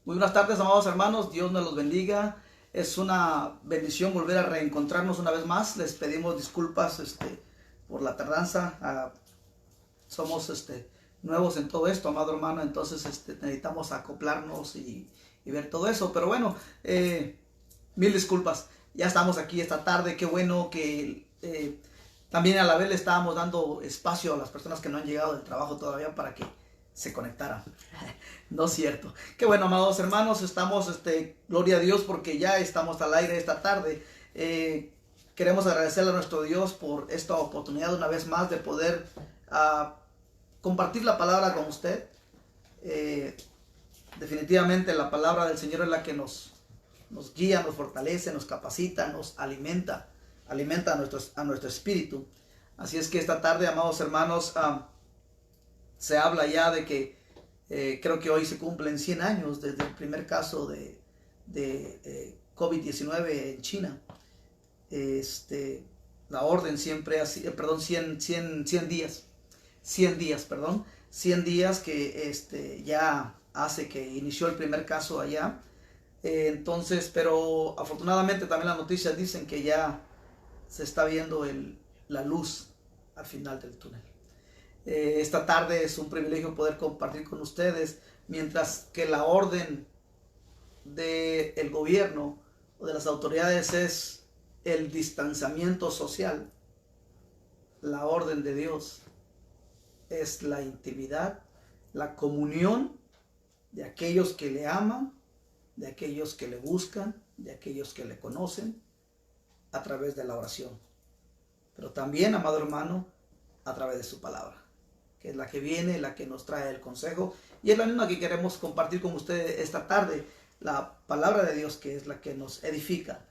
Muy buenas tardes, amados hermanos. Dios nos los bendiga. Es una bendición volver a reencontrarnos una vez más. Les pedimos disculpas por la tardanza. Somos nuevos en todo esto, amado hermano. Entonces necesitamos acoplarnos y ver todo eso. Pero bueno, mil disculpas. Ya estamos aquí esta tarde. Qué bueno que también a la vez le estábamos dando espacio a las personas que no han llegado del trabajo todavía para que se conectaran. No es cierto. Qué bueno, amados hermanos, estamos, gloria a Dios porque ya estamos al aire esta tarde. Queremos agradecerle a nuestro Dios por esta oportunidad una vez más de poder compartir la palabra con usted. Definitivamente la palabra del Señor es la que nos guía, nos fortalece, nos capacita, nos alimenta a nuestro espíritu. Así es que esta tarde, amados hermanos, se habla ya de que creo que hoy se cumplen 100 años desde el primer caso de COVID-19 en China. La orden siempre ha sido, 100 días. 100 días, perdón. 100 días que ya hace que inició el primer caso allá. Entonces, pero afortunadamente también las noticias dicen que ya se está viendo la luz al final del túnel. Esta tarde es un privilegio poder compartir con ustedes, mientras que la orden del gobierno o de las autoridades es el distanciamiento social. La orden de Dios es la intimidad, la comunión de aquellos que le aman, de aquellos que le buscan, de aquellos que le conocen a través de la oración. Pero también, amado hermano, a través de su palabra, que es la que viene, la que nos trae el consejo, y es la misma que queremos compartir con ustedes esta tarde, la palabra de Dios, que es la que nos edifica.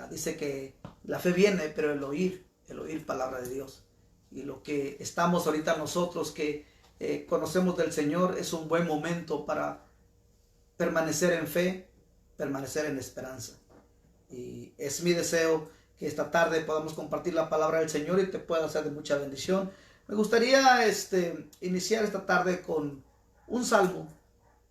Dice que la fe viene, pero el oír palabra de Dios. Y lo que estamos ahorita nosotros que conocemos del Señor, es un buen momento para permanecer en fe, permanecer en esperanza. Y es mi deseo que esta tarde podamos compartir la palabra del Señor y te pueda hacer de mucha bendición. Me gustaría iniciar esta tarde con un salmo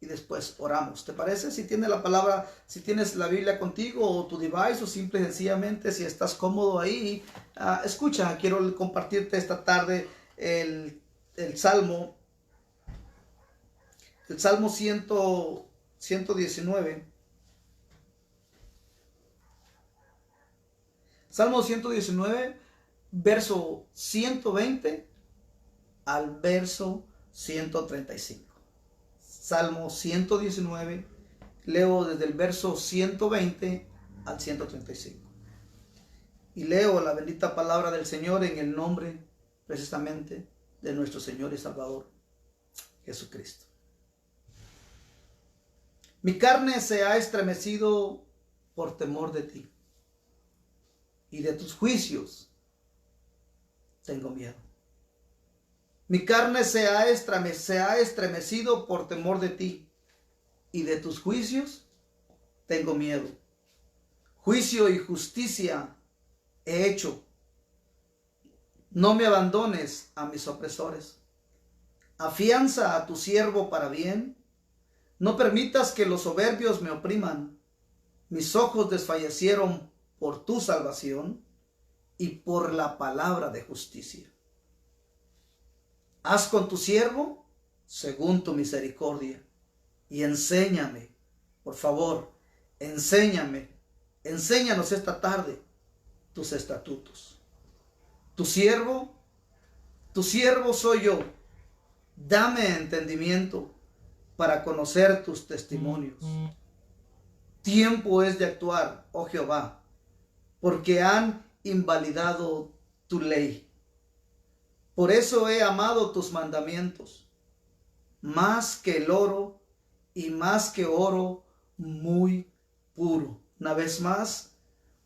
y después oramos. ¿Te parece? Si tienes la palabra, si tienes la Biblia contigo o tu device, o simple y sencillamente si estás cómodo ahí, escucha, quiero compartirte esta tarde el Salmo 119. Salmo 119, verso 120 al verso 135. Salmo 119, leo desde el verso 120 al 135. Y leo la bendita palabra del Señor en el nombre, precisamente, de nuestro Señor y Salvador, Jesucristo. Mi carne se ha estremecido por temor de ti, y de tus juicios tengo miedo. Mi carne se ha estremecido por temor de ti, y de tus juicios tengo miedo. Juicio y justicia he hecho. No me abandones a mis opresores. Afianza a tu siervo para bien. No permitas que los soberbios me opriman. Mis ojos desfallecieron por tu salvación y por la palabra de justicia. Haz con tu siervo según tu misericordia y enséñame, por favor, enséñanos esta tarde tus estatutos. Tu siervo soy yo. Dame entendimiento para conocer tus testimonios. Tiempo es de actuar, oh Jehová, porque han invalidado tu ley. Por eso he amado tus mandamientos, más que el oro y más que oro muy puro. Una vez más,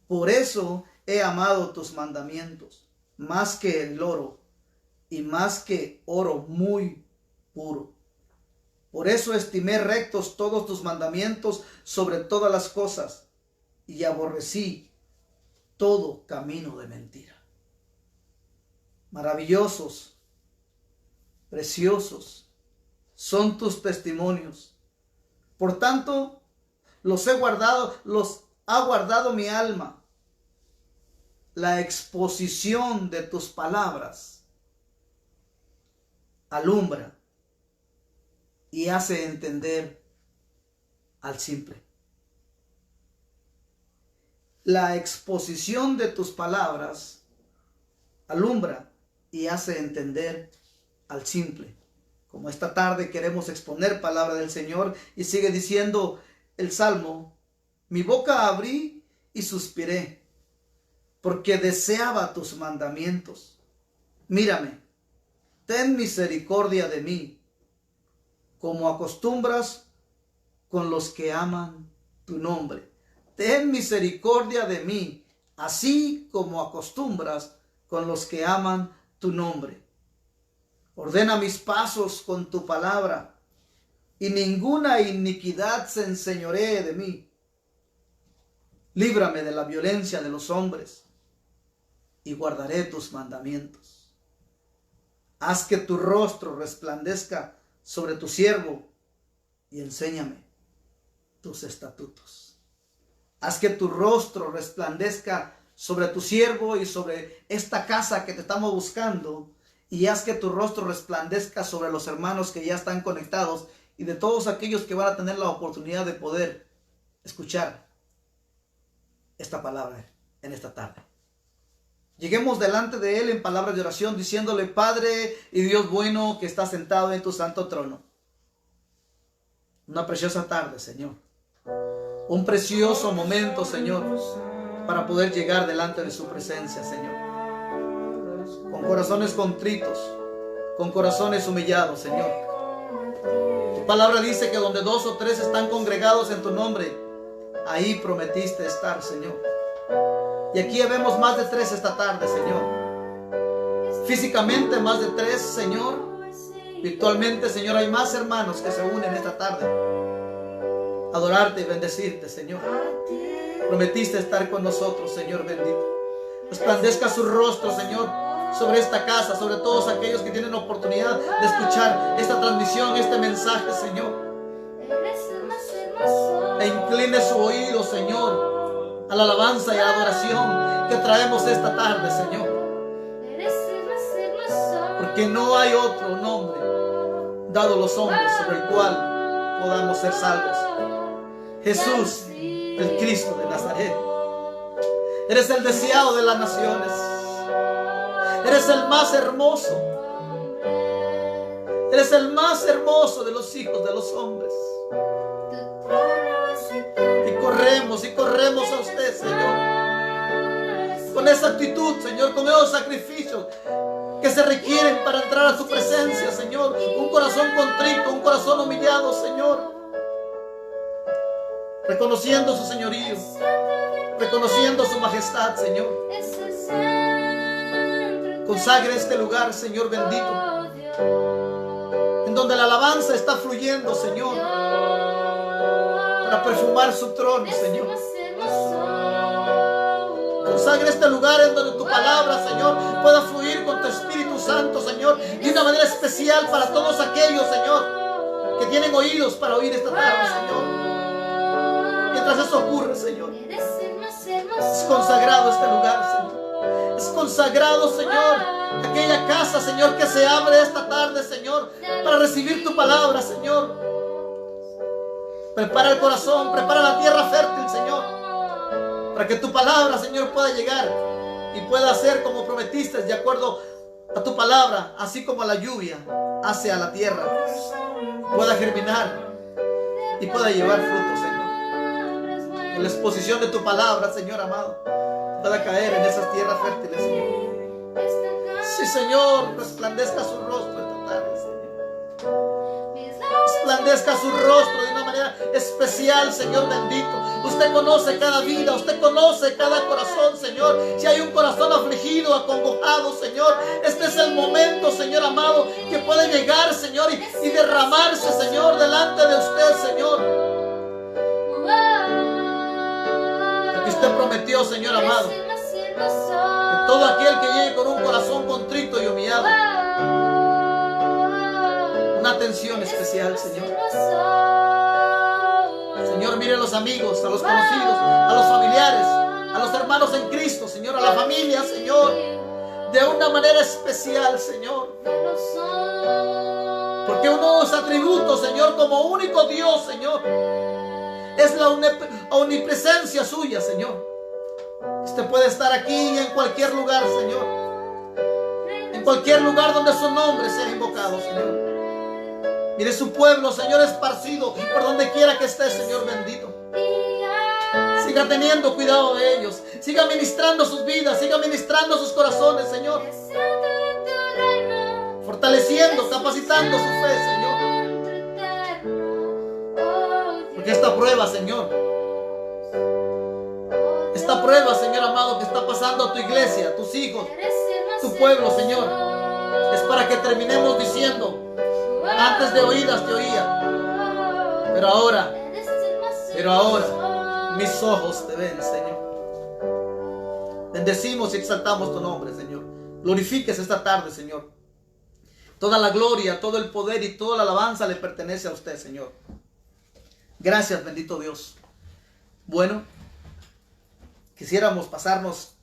por eso he amado tus mandamientos, más que el oro y más que oro muy puro. Por eso estimé rectos todos tus mandamientos sobre todas las cosas, y aborrecí todo camino de mentira. Maravillosos, preciosos son tus testimonios, Por tanto, los ha guardado mi alma. La exposición de tus palabras alumbra y hace entender al simple. La exposición de tus palabras alumbra y hace entender al simple. Como esta tarde queremos exponer palabra del Señor, y sigue diciendo el Salmo: mi boca abrí y suspiré, porque deseaba tus mandamientos. Mírame, ten misericordia de mí, como acostumbras con los que aman tu nombre. Ten misericordia de mí, así como acostumbras con los que aman tu nombre. Ordena mis pasos con tu palabra, y ninguna iniquidad se enseñoree de mí. Líbrame de la violencia de los hombres, y guardaré tus mandamientos. Haz que tu rostro resplandezca sobre tu siervo, y enséñame tus estatutos. Haz que tu rostro resplandezca sobre tu siervo y sobre esta casa que te estamos buscando, y haz que tu rostro resplandezca sobre los hermanos que ya están conectados y de todos aquellos que van a tener la oportunidad de poder escuchar esta palabra en esta tarde. Lleguemos delante de Él en palabras de oración, diciéndole: Padre y Dios bueno que estás sentado en tu santo trono. Una preciosa tarde, Señor. Un precioso momento, Señor, para poder llegar delante de su presencia, Señor. Con corazones contritos, con corazones humillados, Señor. Tu palabra dice que donde 2 o 3 están congregados en tu nombre, ahí prometiste estar, Señor. Y aquí vemos más de 3 esta tarde, Señor. Físicamente más de 3, Señor. Virtualmente, Señor, hay más hermanos que se unen esta tarde. Adorarte y bendecirte, Señor. Prometiste estar con nosotros, Señor bendito. Resplandezca su rostro, Señor, sobre esta casa, sobre todos aquellos que tienen oportunidad de escuchar esta transmisión, este mensaje, Señor. E incline su oído, Señor, a la alabanza y a la adoración que traemos esta tarde, Señor. Porque no hay otro nombre dado a los hombres sobre el cual podamos ser salvos. Jesús, el Cristo de Nazaret. Eres el deseado de las naciones. Eres el más hermoso. Eres el más hermoso de los hijos de los hombres. Y corremos a usted, Señor. Con esa actitud, Señor, con esos sacrificios que se requieren para entrar a su presencia, Señor. Un corazón contrito, un corazón humillado, Señor. Reconociendo su señorío, reconociendo su majestad, Señor. Consagre este lugar, Señor bendito, en donde la alabanza está fluyendo, Señor, para perfumar su trono, Señor. Consagre este lugar en donde tu palabra, Señor, pueda fluir con tu Espíritu Santo, Señor, de una manera especial para todos aquellos, Señor, que tienen oídos para oír esta tarde, Señor. Mientras eso ocurre, Señor, es consagrado este lugar, Señor. Es consagrado, Señor, aquella casa, Señor, que se abre esta tarde, Señor, para recibir tu palabra, Señor. Prepara el corazón, prepara la tierra fértil, Señor, para que tu palabra, Señor, pueda llegar y pueda hacer como prometiste, de acuerdo a tu palabra, así como la lluvia hace a la tierra, pueda germinar y pueda llevar fruto, Señor. Que la exposición de tu palabra, Señor amado, pueda caer en esas tierras fértiles, Señor. Sí, Señor, resplandezca su rostro esta tarde, Señor. Resplandezca su rostro de una manera especial, Señor bendito. Usted conoce cada vida, usted conoce cada corazón, Señor. Si hay un corazón afligido, acongojado, Señor, este es el momento, Señor amado, que puede llegar, Señor, y derramarse, Señor, delante de usted, Señor. Porque usted prometió, Señor amado, que todo aquel que llegue con un corazón contrito y humillado, una atención especial, Señor. amigos, a los conocidos, a los familiares, a los hermanos en Cristo, Señor, a la familia, Señor, de una manera especial, Señor. Porque uno de los atributos, Señor, como único Dios, Señor, es la omnipresencia suya, Señor. Usted puede estar aquí y en cualquier lugar, Señor. En cualquier lugar donde su nombre sea invocado, Señor. Mire su pueblo, Señor, esparcido por donde quiera que esté, Señor bendito. Siga teniendo cuidado de ellos. Siga ministrando sus vidas. Siga ministrando sus corazones, Señor. Fortaleciendo, capacitando su fe, Señor. Porque esta prueba, Señor, esta prueba, Señor amado, que está pasando a tu iglesia, a tus hijos, tu pueblo, Señor, es para que terminemos diciendo: antes de oídas te oía, pero ahora mis ojos te ven, Señor. Bendecimos y exaltamos tu nombre, Señor. Glorifiques esta tarde, Señor. Toda la gloria, todo el poder y toda la alabanza le pertenece a usted, Señor. Gracias, bendito Dios. Bueno, quisiéramos pasarnos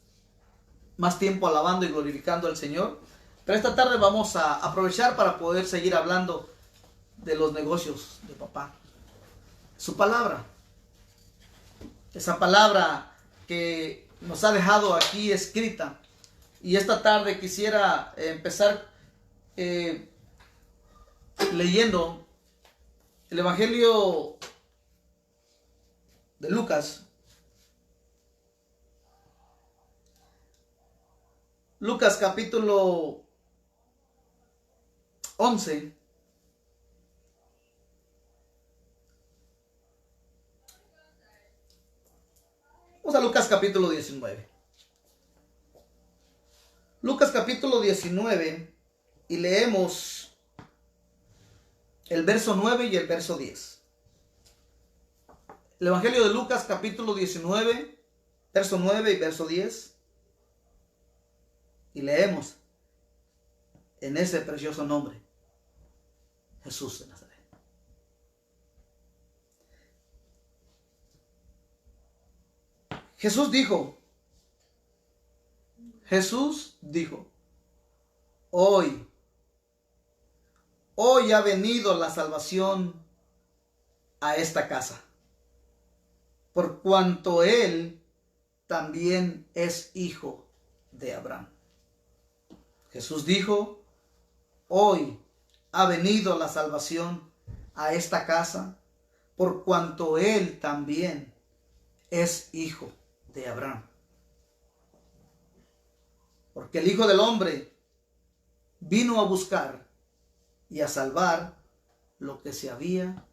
más tiempo alabando y glorificando al Señor, pero esta tarde vamos a aprovechar para poder seguir hablando de los negocios de papá. Su palabra, esa palabra que nos ha dejado aquí escrita. Y esta tarde quisiera empezar leyendo el Evangelio de Lucas. Lucas capítulo 11. Vamos a Lucas capítulo 19. Lucas capítulo 19 y leemos el verso 9 y el verso 10. El Evangelio de Lucas capítulo 19, verso 9 y verso 10. Y leemos en ese precioso nombre: Jesús de Nazaret. Jesús dijo, hoy ha venido la salvación a esta casa, por cuanto él también es hijo de Abraham. Jesús dijo, hoy ha venido la salvación a esta casa, por cuanto él también es hijo de Abraham. Porque el Hijo del Hombre vino a buscar y a salvar lo que se había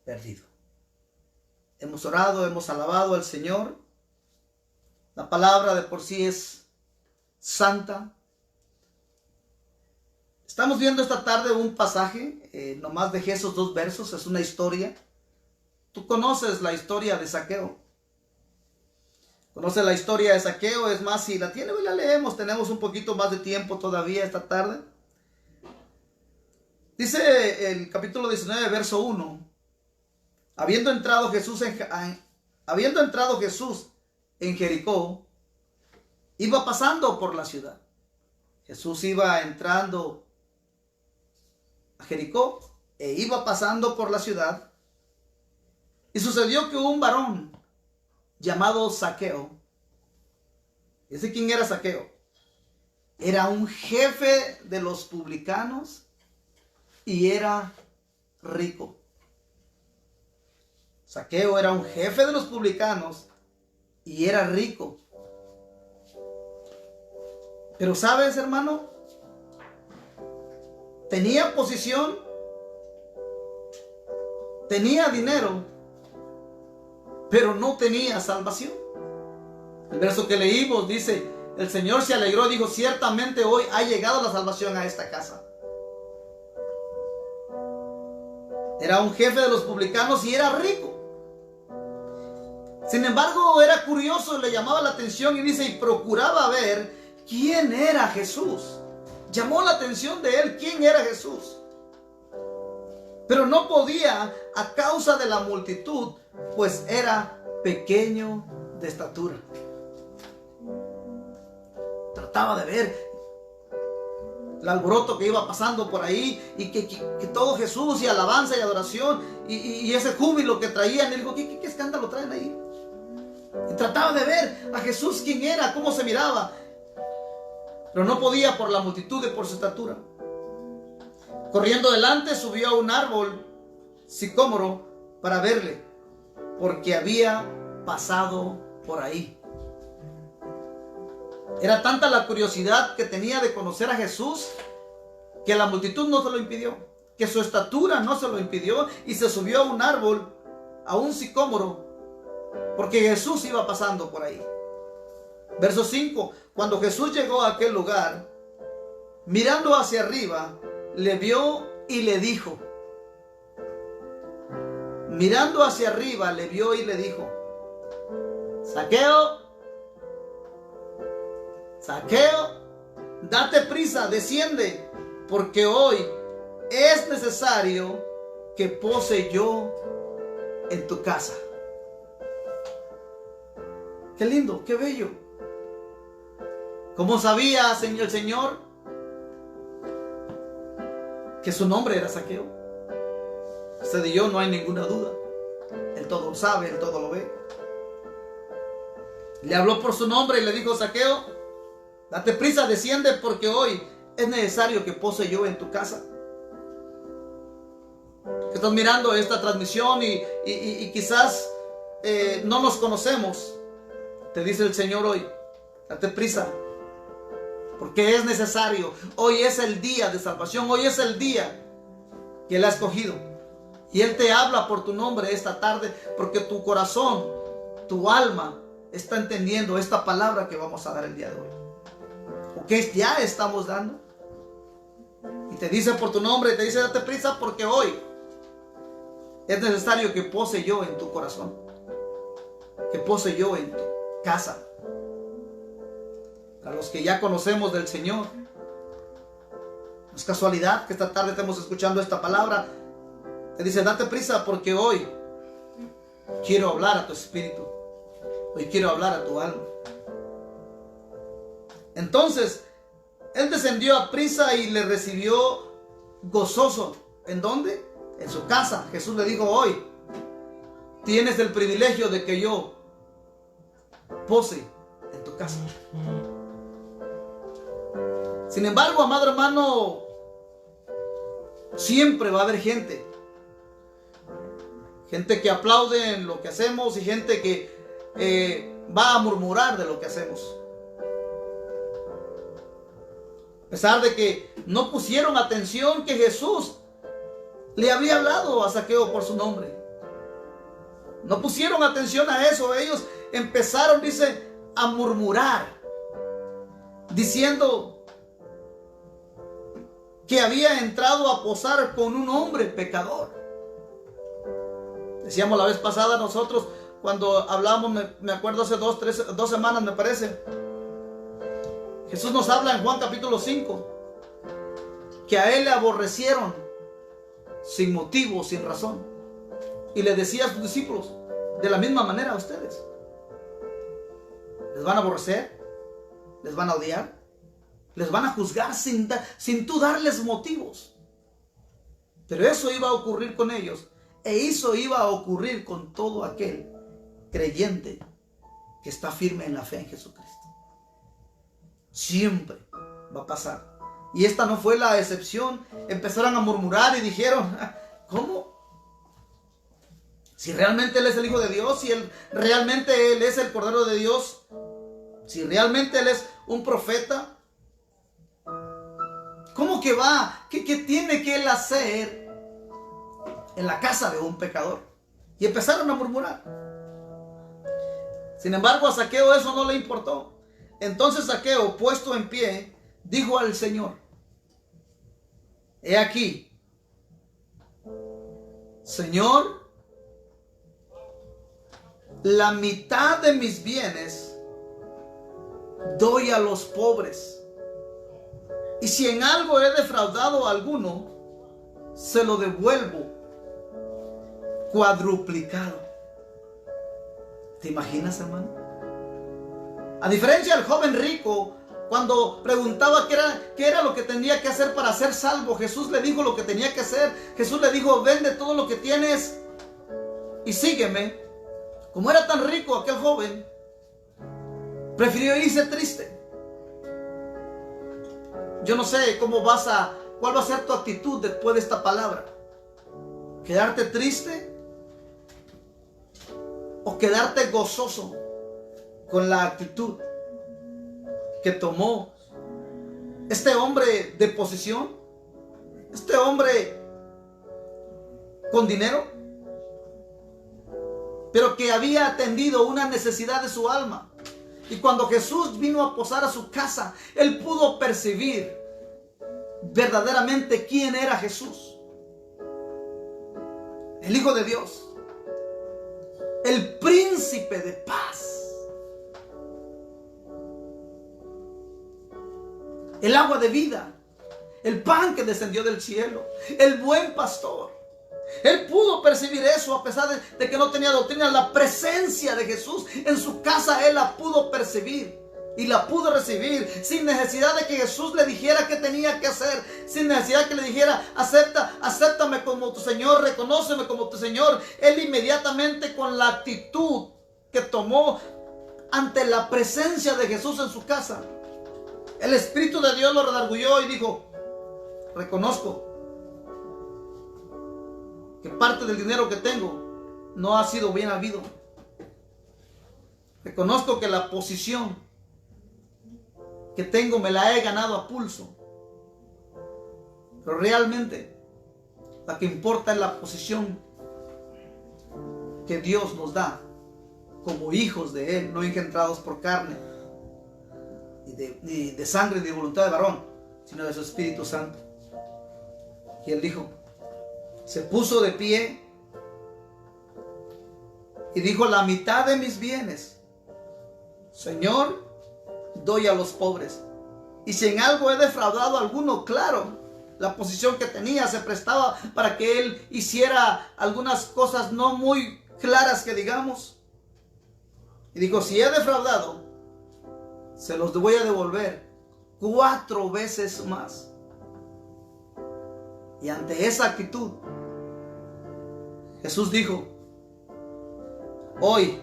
perdido. Hemos orado, hemos alabado al Señor. La palabra de por sí es santa. Estamos viendo esta tarde un pasaje, nomás dejé esos dos versos, es una historia. Tú conoces la historia de Zaqueo. Conoces la historia de Zaqueo, es más, si la tiene, la leemos, tenemos un poquito más de tiempo todavía esta tarde. Dice el capítulo 19, verso 1, habiendo entrado Jesús en Jericó, iba pasando por la ciudad. Jesús iba entrando a Jericó e iba pasando por la ciudad. Y sucedió que un varón llamado Zaqueo. ¿Ese quién era Zaqueo? Era un jefe de los publicanos y era rico. Zaqueo era un jefe de los publicanos y era rico. Pero ¿sabes, hermano? Tenía posición, tenía dinero, pero no tenía salvación. El verso que leímos dice, el Señor se alegró y dijo, ciertamente hoy ha llegado la salvación a esta casa. Era un jefe de los publicanos y era rico. Sin embargo, era curioso, le llamaba la atención y dice, y procuraba ver quién era Jesús. Llamó la atención de él quién era Jesús. pero no podía a causa de la multitud, pues era pequeño de estatura. Trataba de ver el alboroto que iba pasando por ahí y que todo Jesús y alabanza y adoración y ese júbilo que traían. Y dijo, ¿qué escándalo traen ahí? Y trataba de ver a Jesús quién era, cómo se miraba, pero no podía por la multitud y por su estatura. Corriendo adelante subió a un árbol sicómoro para verle, porque había pasado por ahí. Era tanta la curiosidad que tenía de conocer a Jesús que la multitud no se lo impidió, que su estatura no se lo impidió, y se subió a un árbol, a un sicómoro, porque Jesús iba pasando por ahí. Verso 5. Cuando Jesús llegó a aquel lugar, mirando hacia arriba, le vio y le dijo. Mirando hacia arriba, le vio y le dijo: Zaqueo, Zaqueo, date prisa, desciende, porque hoy es necesario que pose yo en tu casa. Qué lindo, qué bello. ¿Cómo sabía el Señor que su nombre era Zaqueo? Usted y yo no hay ninguna duda. Él todo lo sabe, Él todo lo ve. Le habló por su nombre y le dijo: Zaqueo, date prisa, desciende, porque hoy es necesario que pose yo en tu casa. Que estás mirando esta transmisión y quizás no nos conocemos. Te dice el Señor hoy: date prisa, porque es necesario. Hoy es el día de salvación. Hoy es el día que Él ha escogido. Y Él te habla por tu nombre esta tarde, porque tu corazón, tu alma está entendiendo esta palabra que vamos a dar el día de hoy, o que ya estamos dando. Y te dice por tu nombre, y te dice: date prisa, porque hoy es necesario que pose yo en tu corazón, que pose yo en tu casa. Para los que ya conocemos del Señor, no es casualidad que esta tarde estemos escuchando esta palabra. Te dice: date prisa, porque hoy quiero hablar a tu espíritu, hoy quiero hablar a tu alma. Entonces Él descendió a prisa y le recibió gozoso. ¿En dónde? En su casa. Jesús le dijo: hoy tienes el privilegio de que yo pose en tu casa. Sin embargo, amado hermano, siempre va a haber gente que aplaude en lo que hacemos y gente que va a murmurar de lo que hacemos. A pesar de que no pusieron atención que Jesús le había hablado a Zaqueo por su nombre. No pusieron atención a eso. Ellos empezaron, dice, a murmurar, diciendo que había entrado a posar con un hombre pecador. Decíamos la vez pasada nosotros, cuando hablábamos, me acuerdo hace 2 semanas me parece, Jesús nos habla en Juan capítulo 5, que a Él le aborrecieron sin motivo, sin razón. Y le decía a sus discípulos: de la misma manera a ustedes. Les van a aborrecer, les van a odiar, les van a juzgar sin tú darles motivos. Pero eso iba a ocurrir con ellos, e eso iba a ocurrir con todo aquel creyente que está firme en la fe en Jesucristo. Siempre va a pasar. Y esta no fue la excepción. Empezaron a murmurar y dijeron: ¿cómo? Si realmente Él es el Hijo de Dios, si realmente Él es el Cordero de Dios, si realmente Él es un profeta, ¿cómo que va? ¿Qué tiene que Él hacer en la casa de un pecador? Y empezaron a murmurar. Sin embargo, a Zaqueo eso no le importó. Entonces Zaqueo, puesto en pie, dijo al Señor: he aquí, Señor, la mitad de mis bienes doy a los pobres, y si en algo he defraudado a alguno, se lo devuelvo cuadruplicado. ¿Te imaginas, hermano? A diferencia del joven rico, cuando preguntaba qué era lo que tenía que hacer para ser salvo, Jesús le dijo lo que tenía que hacer. Jesús le dijo: vende todo lo que tienes y sígueme. Como era tan rico aquel joven, prefirió irse triste. Yo no sé cuál va a ser tu actitud después de esta palabra. ¿Quedarte triste o quedarte gozoso con la actitud que tomó este hombre de posición, este hombre con dinero, pero que había atendido una necesidad de su alma? Y cuando Jesús vino a posar a su casa, él pudo percibir verdaderamente quién era Jesús, el Hijo de Dios, el príncipe de paz, el agua de vida, el pan que descendió del cielo, el buen pastor. Él pudo percibir eso a pesar de que no tenía doctrina. La presencia de Jesús en su casa, él la pudo percibir y la pudo recibir sin necesidad de que Jesús le dijera qué tenía que hacer, sin necesidad que le dijera: acéptame como tu Señor, reconóceme como tu Señor. Él inmediatamente, con la actitud que tomó ante la presencia de Jesús en su casa, el Espíritu de Dios lo redarguyó y dijo: reconozco que parte del dinero que tengo no ha sido bien habido. Reconozco que la posición que tengo me la he ganado a pulso. Pero realmente la que importa es la posición que Dios nos da como hijos de Él, no engendrados por carne ni de sangre ni de voluntad de varón, sino de su Espíritu Santo. Y él dijo, se puso de pie y dijo: la mitad de mis bienes, Señor, doy a los pobres. Y si en algo he defraudado a alguno, claro, la posición que tenía se prestaba para que él hiciera algunas cosas no muy claras, que digamos. Y dijo: si he defraudado, se los voy a devolver 4 veces más. Y ante esa actitud, Jesús dijo: hoy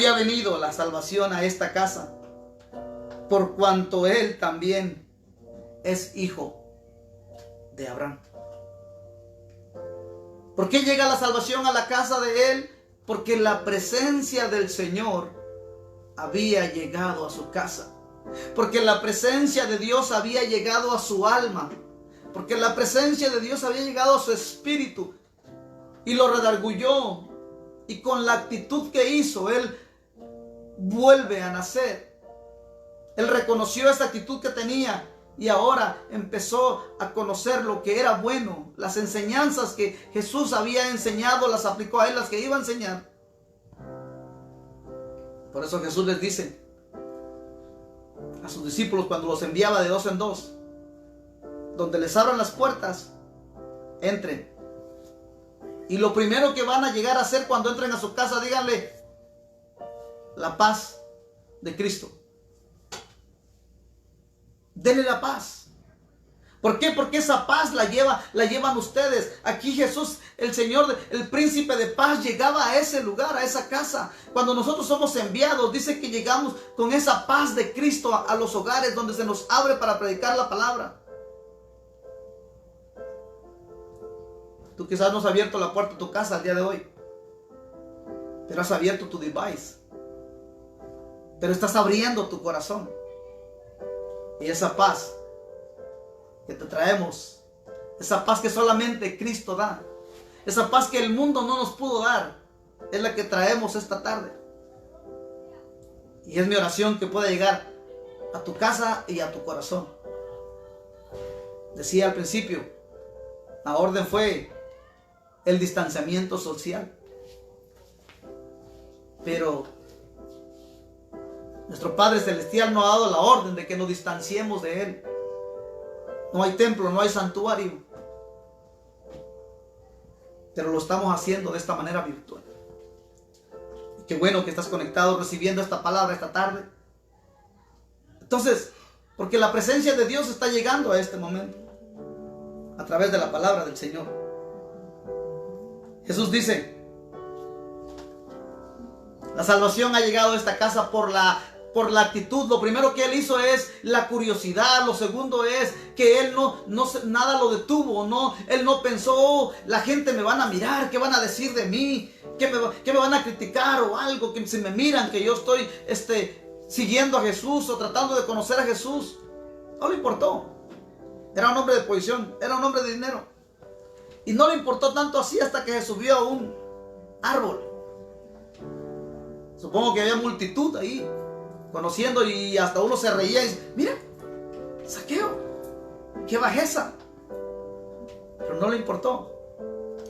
ha venido la salvación a esta casa, por cuanto él también es hijo de Abraham. ¿Por qué llega la salvación a la casa de él? Porque la presencia del Señor había llegado a su casa. Porque la presencia de Dios había llegado a su alma. Porque la presencia de Dios había llegado a su espíritu y lo redarguyó. Y con la actitud que hizo, él vuelve a nacer. Él reconoció esa actitud que tenía y ahora empezó a conocer lo que era bueno. Las enseñanzas que Jesús había enseñado las aplicó a él, las que iba a enseñar. Por eso Jesús les dice a sus discípulos cuando los enviaba de 2 en 2: donde les abran las puertas, entren. Y lo primero que van a llegar a hacer cuando entren a su casa, díganle: la paz de Cristo. Denle la paz. ¿Por qué? Porque esa paz la llevan ustedes. Aquí Jesús, el Señor, el príncipe de paz, llegaba a ese lugar, a esa casa. Cuando nosotros somos enviados, dice que llegamos con esa paz de Cristo a los hogares donde se nos abre para predicar la palabra. Tú quizás no has abierto la puerta de tu casa al día de hoy, pero has abierto tu device. Pero estás abriendo tu corazón. Y esa paz que te traemos, esa paz que solamente Cristo da, esa paz que el mundo no nos pudo dar, es la que traemos esta tarde. Y es mi oración que pueda llegar a tu casa y a tu corazón. Decía al principio, la orden fue el distanciamiento social. Pero nuestro Padre Celestial nos ha dado la orden de que nos distanciemos de Él. No hay templo, no hay santuario. pero lo estamos haciendo de esta manera virtual. Y qué bueno que estás conectado recibiendo esta palabra esta tarde. Entonces, porque la presencia de Dios está llegando a este momento a través de la palabra del Señor. Jesús dice: la salvación ha llegado a esta casa por la actitud. Lo primero que él hizo es la curiosidad. Lo segundo es que él nada lo detuvo. Él no pensó: oh, la gente me van a mirar, ¿qué van a decir de mí? ¿Qué me van a criticar o algo? Que si me miran que yo estoy siguiendo a Jesús o tratando de conocer a Jesús. No le importó. Era un hombre de posición, era un hombre de dinero. Y no le importó tanto así hasta que se subió a un árbol. Supongo que había multitud ahí conociendo, y hasta uno se reía y dice: mira, Zaqueo, qué bajeza. Pero no le importó.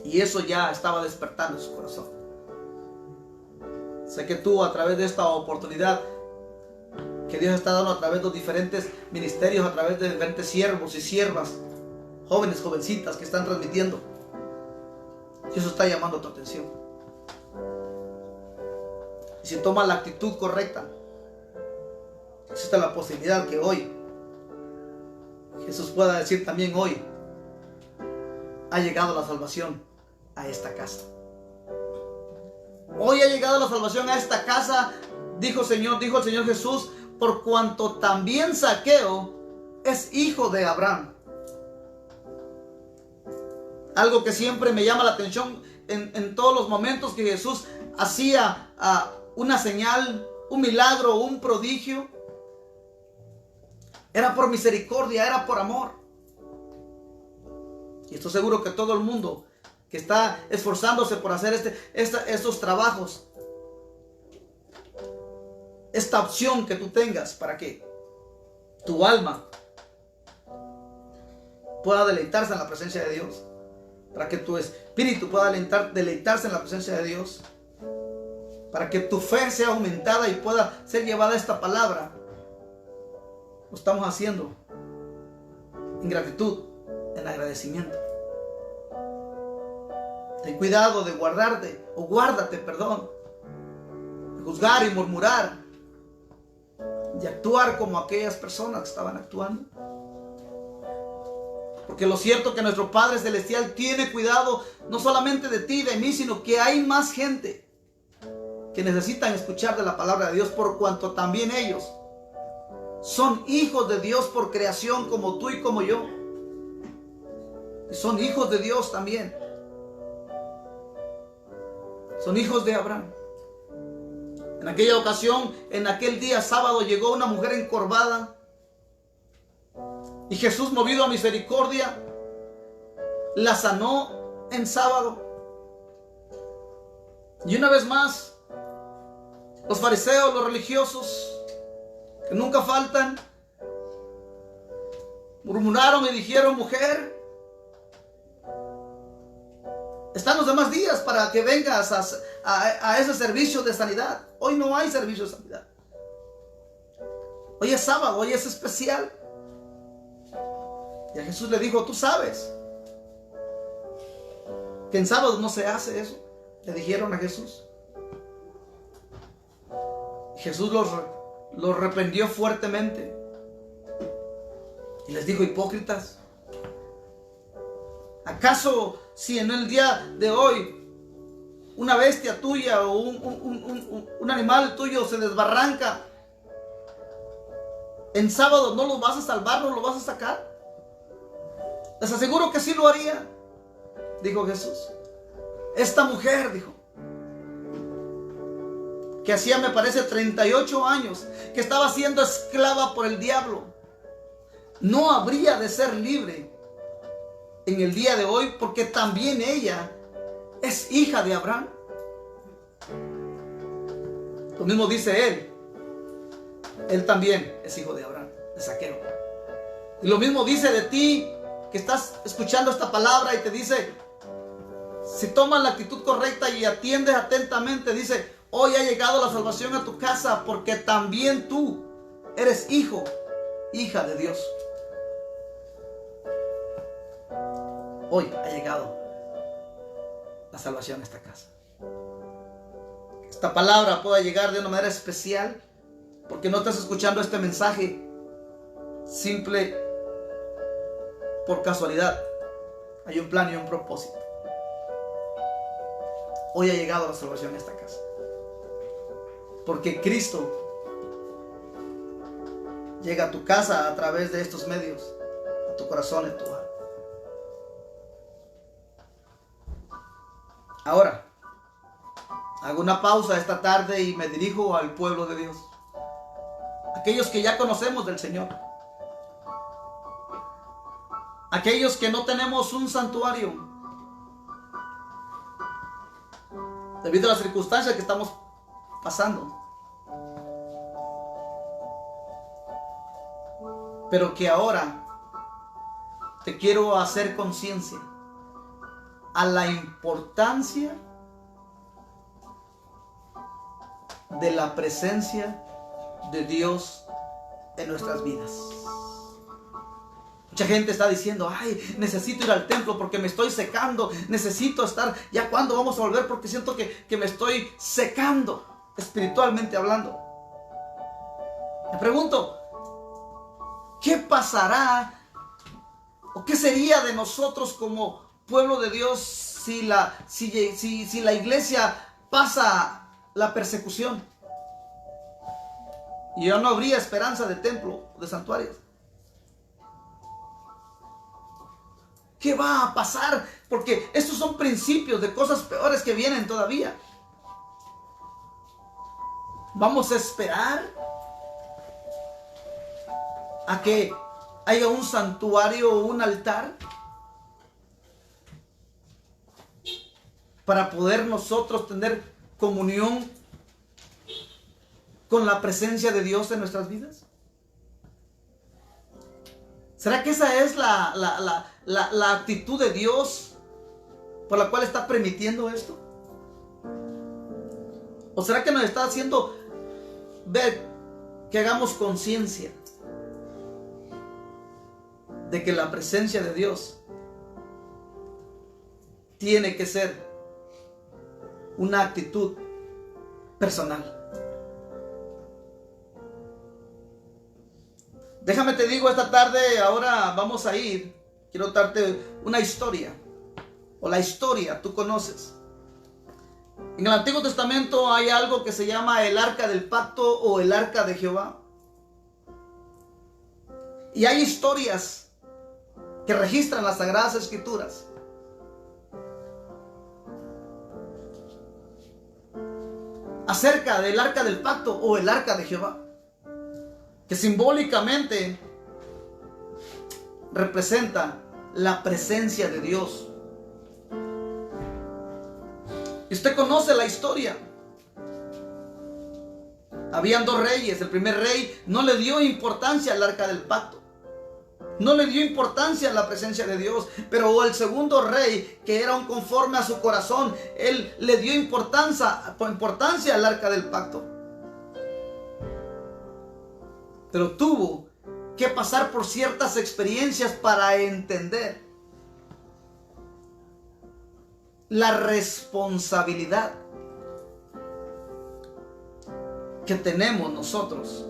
Y eso ya estaba despertando en su corazón. Sé que tú, a través de esta oportunidad que Dios está dando, a través de los diferentes ministerios, a través de diferentes siervos y siervas, jóvenes, jovencitas que están transmitiendo, Dios está llamando tu atención. Y si tomas la actitud correcta, existe la posibilidad que hoy Jesús pueda decir también: hoy ha llegado la salvación a esta casa. Hoy ha llegado la salvación a esta casa, dijo el Señor Jesús, por cuanto también Zaqueo es hijo de Abraham. Algo que siempre me llama la atención en todos los momentos que Jesús hacía una señal, un milagro, un prodigio, era por misericordia, era por amor. Y estoy seguro que todo el mundo que está esforzándose por hacer estos trabajos, esta opción que tú tengas para que tu alma pueda deleitarse en la presencia de Dios, para que tu espíritu pueda deleitarse en la presencia de Dios, para que tu fe sea aumentada y pueda ser llevada a esta palabra, lo estamos haciendo en gratitud, en agradecimiento. Ten cuidado de guárdate, de juzgar y murmurar, de actuar como aquellas personas que estaban actuando. Porque lo cierto es que nuestro Padre Celestial tiene cuidado no solamente de ti y de mí, sino que hay más gente que necesitan escuchar de la palabra de Dios, por cuanto también ellos son hijos de Dios por creación, como tú y como yo. Y son hijos de Dios también. Son hijos de Abraham. En aquella ocasión, en aquel día sábado, llegó una mujer encorvada. Y Jesús, movido a misericordia, la sanó en sábado. Y una vez más, los fariseos, los religiosos, que nunca faltan, murmuraron y dijeron: mujer, están los demás días para que vengas a ese servicio de sanidad. Hoy no hay servicio de sanidad. Hoy es sábado, hoy es especial. Y a Jesús le dijo: tú sabes que en sábado no se hace eso. Le dijeron a Jesús. Jesús los reprendió fuertemente y les dijo: hipócritas, ¿acaso si en el día de hoy una bestia tuya o un animal tuyo se desbarranca, en sábado no lo vas a salvar, no lo vas a sacar? Les aseguro que sí lo haría, dijo Jesús. Esta mujer, dijo, que hacía, me parece, 38 años que estaba siendo esclava por el diablo, no habría de ser libre en el día de hoy, porque también ella es hija de Abraham. Lo mismo dice él también es hijo de Abraham, de Zaqueo. Y lo mismo dice de ti que estás escuchando esta palabra, y te dice, si tomas la actitud correcta y atiendes atentamente, dice: hoy ha llegado la salvación a tu casa, porque también tú eres hijo, hija de Dios. Hoy ha llegado la salvación a esta casa. Que esta palabra pueda llegar de una manera especial, porque no estás escuchando este mensaje simple por casualidad. Hay un plan y un propósito. Hoy ha llegado la salvación a esta casa, porque Cristo llega a tu casa a través de estos medios, a tu corazón, en tu alma. Ahora, hago una pausa esta tarde y me dirijo al pueblo de Dios. Aquellos que ya conocemos del Señor. Aquellos que no tenemos un santuario, debido a las circunstancias que estamos pasando, pero que ahora te quiero hacer conciencia a la importancia de la presencia de Dios en nuestras vidas. Mucha gente está diciendo: ay, necesito ir al templo porque me estoy secando, necesito estar, ya cuándo vamos a volver porque siento que me estoy secando, espiritualmente hablando. Me pregunto, ¿qué pasará o qué sería de nosotros como pueblo de Dios si la iglesia pasa la persecución y ya no habría esperanza de templo, de santuarios? ¿Qué va a pasar? Porque estos son principios de cosas peores que vienen todavía. ¿Vamos a esperar a que haya un santuario o un altar para poder nosotros tener comunión con la presencia de Dios en nuestras vidas? ¿Será que esa es la actitud de Dios por la cual está permitiendo esto? ¿O será que nos está haciendo ver que hagamos conciencia de que la presencia de Dios tiene que ser una actitud personal? Déjame te digo esta tarde, ahora vamos a ir, quiero darte una historia, o la historia, tú conoces. En el Antiguo Testamento hay algo que se llama el Arca del Pacto o el Arca de Jehová. Y hay historias que registran las Sagradas Escrituras acerca del Arca del Pacto o el Arca de Jehová, que simbólicamente representa la presencia de Dios. Y usted conoce la historia. Habían dos reyes. El primer rey no le dio importancia al Arca del Pacto, no le dio importancia a la presencia de Dios. Pero el segundo rey, que era un conforme a su corazón, él le dio importancia al Arca del Pacto. Pero tuvo que pasar por ciertas experiencias para entender la responsabilidad que tenemos nosotros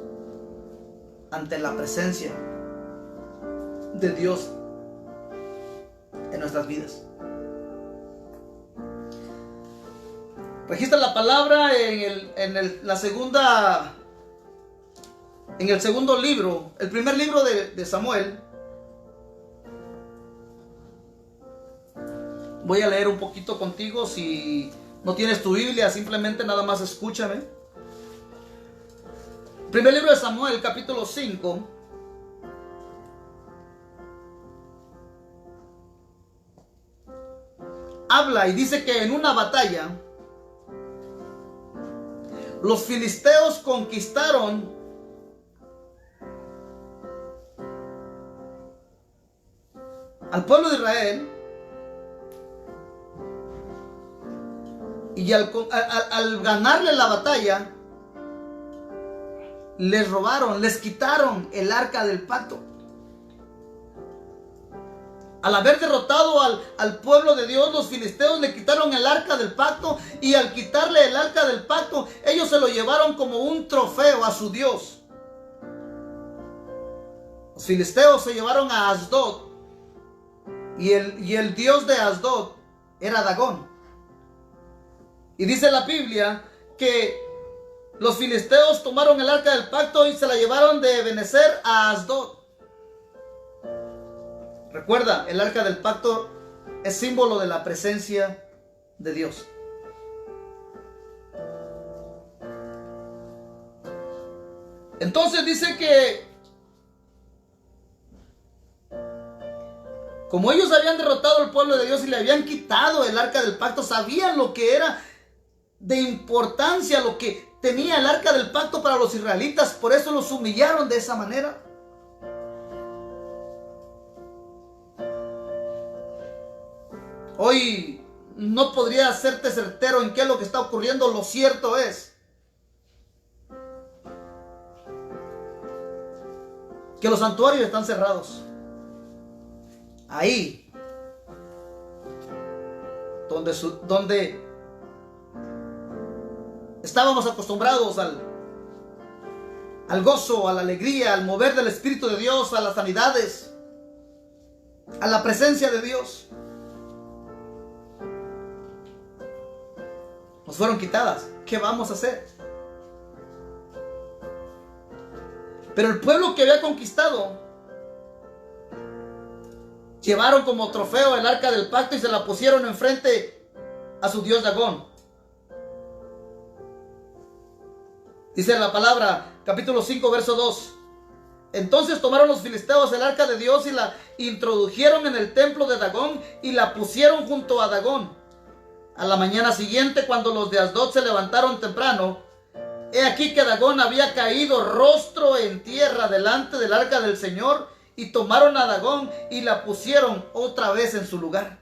ante la presencia de Dios en nuestras vidas. Registra la palabra en el segundo libro, el primer libro de Samuel. Voy a leer un poquito contigo. Si no tienes tu Biblia, simplemente nada más escúchame. Primer libro de Samuel, capítulo 5. Habla y dice que en una batalla los filisteos conquistaron al pueblo de Israel, y al ganarle la batalla, les robaron, les quitaron el Arca del Pacto. Al haber derrotado al pueblo de Dios, los filisteos le quitaron el arca del pacto, y al quitarle el arca del pacto, ellos se lo llevaron como un trofeo a su Dios. Los filisteos se llevaron a Asdod, y el dios de Asdod era Dagón. Y dice la Biblia que los filisteos tomaron el arca del pacto y se la llevaron de Ebenezer a Asdod. Recuerda, el arca del pacto es símbolo de la presencia de Dios. Entonces dice que como ellos habían derrotado al pueblo de Dios y le habían quitado el arca del pacto, sabían lo que era de importancia, lo que tenía el arca del pacto para los israelitas. Por eso los humillaron de esa manera. Hoy no podría hacerte certero en qué es lo que está ocurriendo. Lo cierto es que los santuarios están cerrados. Ahí donde estábamos acostumbrados al gozo, a la alegría, al mover del Espíritu de Dios, a las sanidades, a la presencia de Dios, nos fueron quitadas. ¿Qué vamos a hacer? Pero el pueblo que había conquistado llevaron como trofeo el arca del pacto y se la pusieron enfrente a su dios Dagón. Dice la palabra, capítulo 5, verso 2. Entonces tomaron los filisteos el arca de Dios y la introdujeron en el templo de Dagón y la pusieron junto a Dagón. A la mañana siguiente, cuando los de Asdod se levantaron temprano, he aquí que Dagón había caído rostro en tierra delante del arca del Señor, y tomaron a Dagón y la pusieron otra vez en su lugar.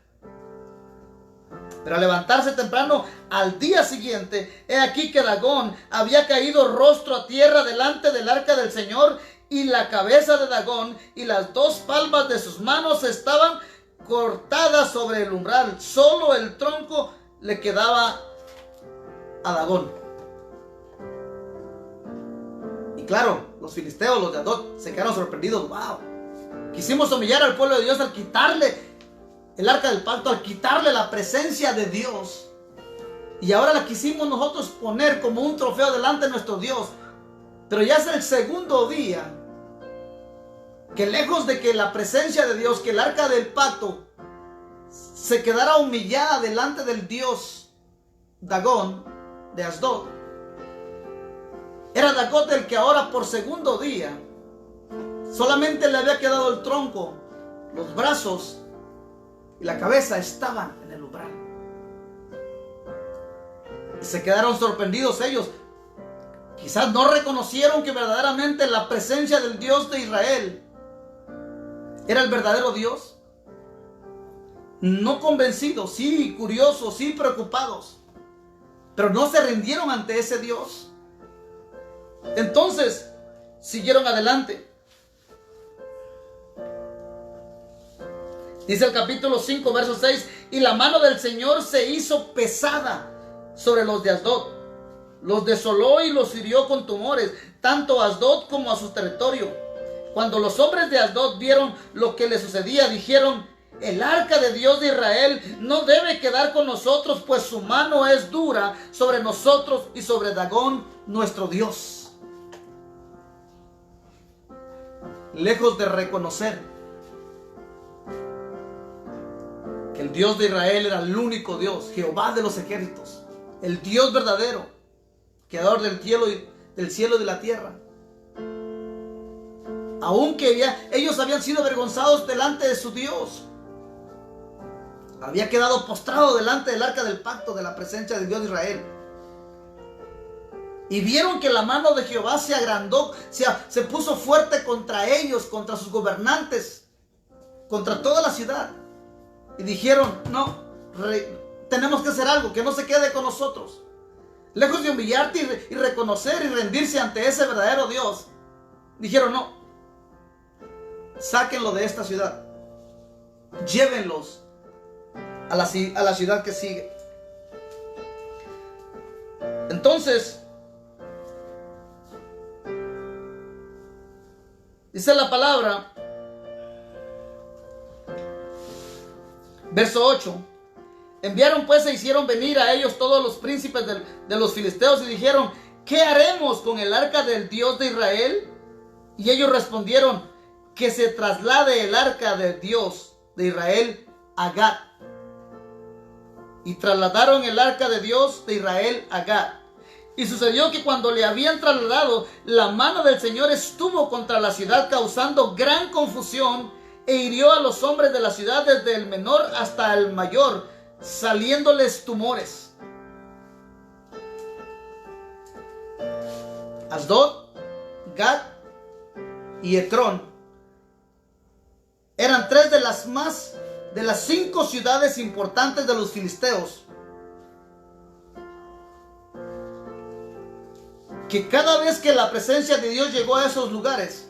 Pero al levantarse temprano al día siguiente, he aquí que Dagón había caído rostro a tierra delante del arca del Señor, y la cabeza de Dagón y las dos palmas de sus manos estaban cortadas sobre el umbral. Solo el tronco le quedaba a Dagón. Y claro, los filisteos, los de Asdod, se quedaron sorprendidos. ¡Wow! Quisimos humillar al pueblo de Dios al quitarle el arca del pacto, al quitarle la presencia de Dios. Y ahora la quisimos nosotros poner como un trofeo delante de nuestro Dios. Pero ya es el segundo día que, lejos de que la presencia de Dios, que el arca del pacto se quedara humillada delante del dios Dagón de Asdod, era Dagón el que ahora por segundo día solamente le había quedado el tronco, los brazos y la cabeza estaban en el umbral. Y se quedaron sorprendidos ellos. Quizás no reconocieron que verdaderamente la presencia del Dios de Israel era el verdadero Dios. No convencidos, sí curiosos, sí preocupados, pero no se rindieron ante ese Dios. Entonces siguieron adelante. Dice el capítulo 5, verso 6: y la mano del Señor se hizo pesada sobre los de Asdod. Los desoló y los hirió con tumores, tanto a Asdod como a su territorio. Cuando los hombres de Asdod vieron lo que le sucedía, dijeron: el arca de Dios de Israel no debe quedar con nosotros, pues su mano es dura sobre nosotros y sobre Dagón, nuestro Dios. Lejos de reconocer que el Dios de Israel era el único Dios, Jehová de los ejércitos, el Dios verdadero, creador del cielo y de la tierra. Aunque ellos habían sido avergonzados delante de su Dios, había quedado postrado delante del arca del pacto, de la presencia del Dios de Israel. Y vieron que la mano de Jehová se agrandó, se puso fuerte contra ellos, contra sus gobernantes, contra toda la ciudad. Y dijeron: no, tenemos que hacer algo, que no se quede con nosotros. Lejos de humillarte y reconocer y rendirse ante ese verdadero Dios, dijeron: no, sáquenlo de esta ciudad. llévenlos a la ciudad que sigue. Entonces, dice la palabra, verso 8: enviaron pues e hicieron venir a ellos todos los príncipes de los filisteos y dijeron: ¿qué haremos con el arca del Dios de Israel? Y ellos respondieron: que se traslade el arca del Dios de Israel a Gat. Y trasladaron el arca de Dios de Israel a Gat. Y sucedió que cuando le habían trasladado, la mano del Señor estuvo contra la ciudad, causando gran confusión, e hirió a los hombres de la ciudad desde el menor hasta el mayor, saliéndoles tumores. Asdod, Gat y Ecrón eran tres de las 5 ciudades importantes de los filisteos, que cada vez que la presencia de Dios llegó a esos lugares,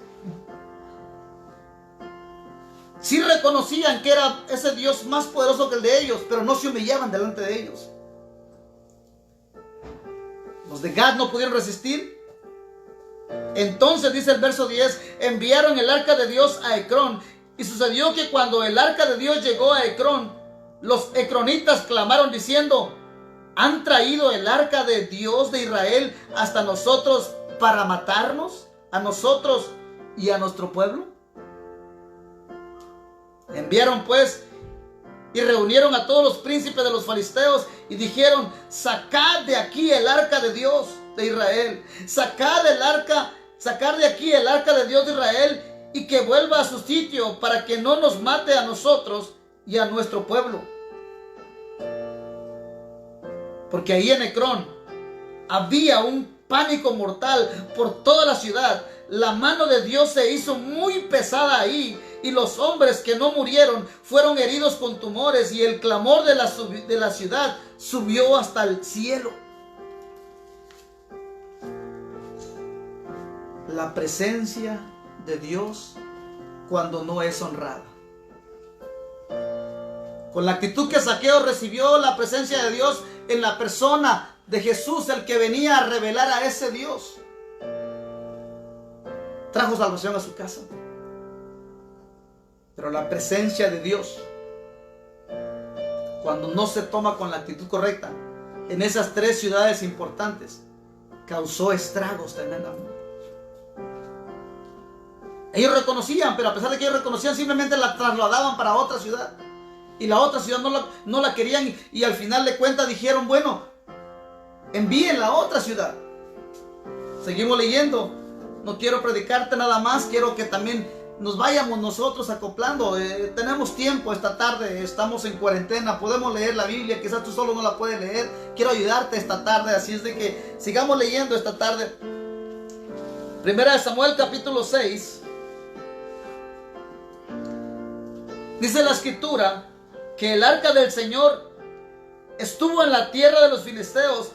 sí reconocían que era ese Dios más poderoso que el de ellos, pero no se humillaban delante de ellos. Los de Gad no pudieron resistir. Entonces, dice el verso 10, enviaron el arca de Dios a Ecrón. Y sucedió que cuando el arca de Dios llegó a Ecrón, los ecronitas clamaron diciendo: ¿han traído el arca de Dios de Israel hasta nosotros para matarnos, a nosotros y a nuestro pueblo? Enviaron pues y reunieron a todos los príncipes de los filisteos y dijeron: sacad de aquí el arca de Dios de Israel, sacad de aquí el arca de Dios de Israel, y que vuelva a su sitio, para que no nos mate a nosotros y a nuestro pueblo. Porque ahí en Ecrón había un pánico mortal por toda la ciudad. La mano de Dios se hizo muy pesada ahí, y los hombres que no murieron fueron heridos con tumores, y el clamor de la ciudad subió hasta el cielo. La presencia de Dios cuando no es honrada. Con la actitud que Zaqueo recibió la presencia de Dios en la persona de Jesús, el que venía a revelar a ese Dios, trajo salvación a su casa. Pero la presencia de Dios, cuando no se toma con la actitud correcta, en esas 3 ciudades importantes, causó estragos tremendamente. Ellos reconocían, pero a pesar de que ellos reconocían, simplemente la trasladaban para otra ciudad. Y la otra ciudad no la querían, y al final de cuentas dijeron: bueno, envíen la otra ciudad. Seguimos leyendo. No quiero predicarte nada más, quiero que también nos vayamos nosotros acoplando. Tenemos tiempo esta tarde, estamos en cuarentena, podemos leer la Biblia, quizás tú solo no la puedes leer. Quiero ayudarte esta tarde, así es de que sigamos leyendo esta tarde. Primera de Samuel capítulo 6. Dice la escritura que el arca del Señor estuvo en la tierra de los filisteos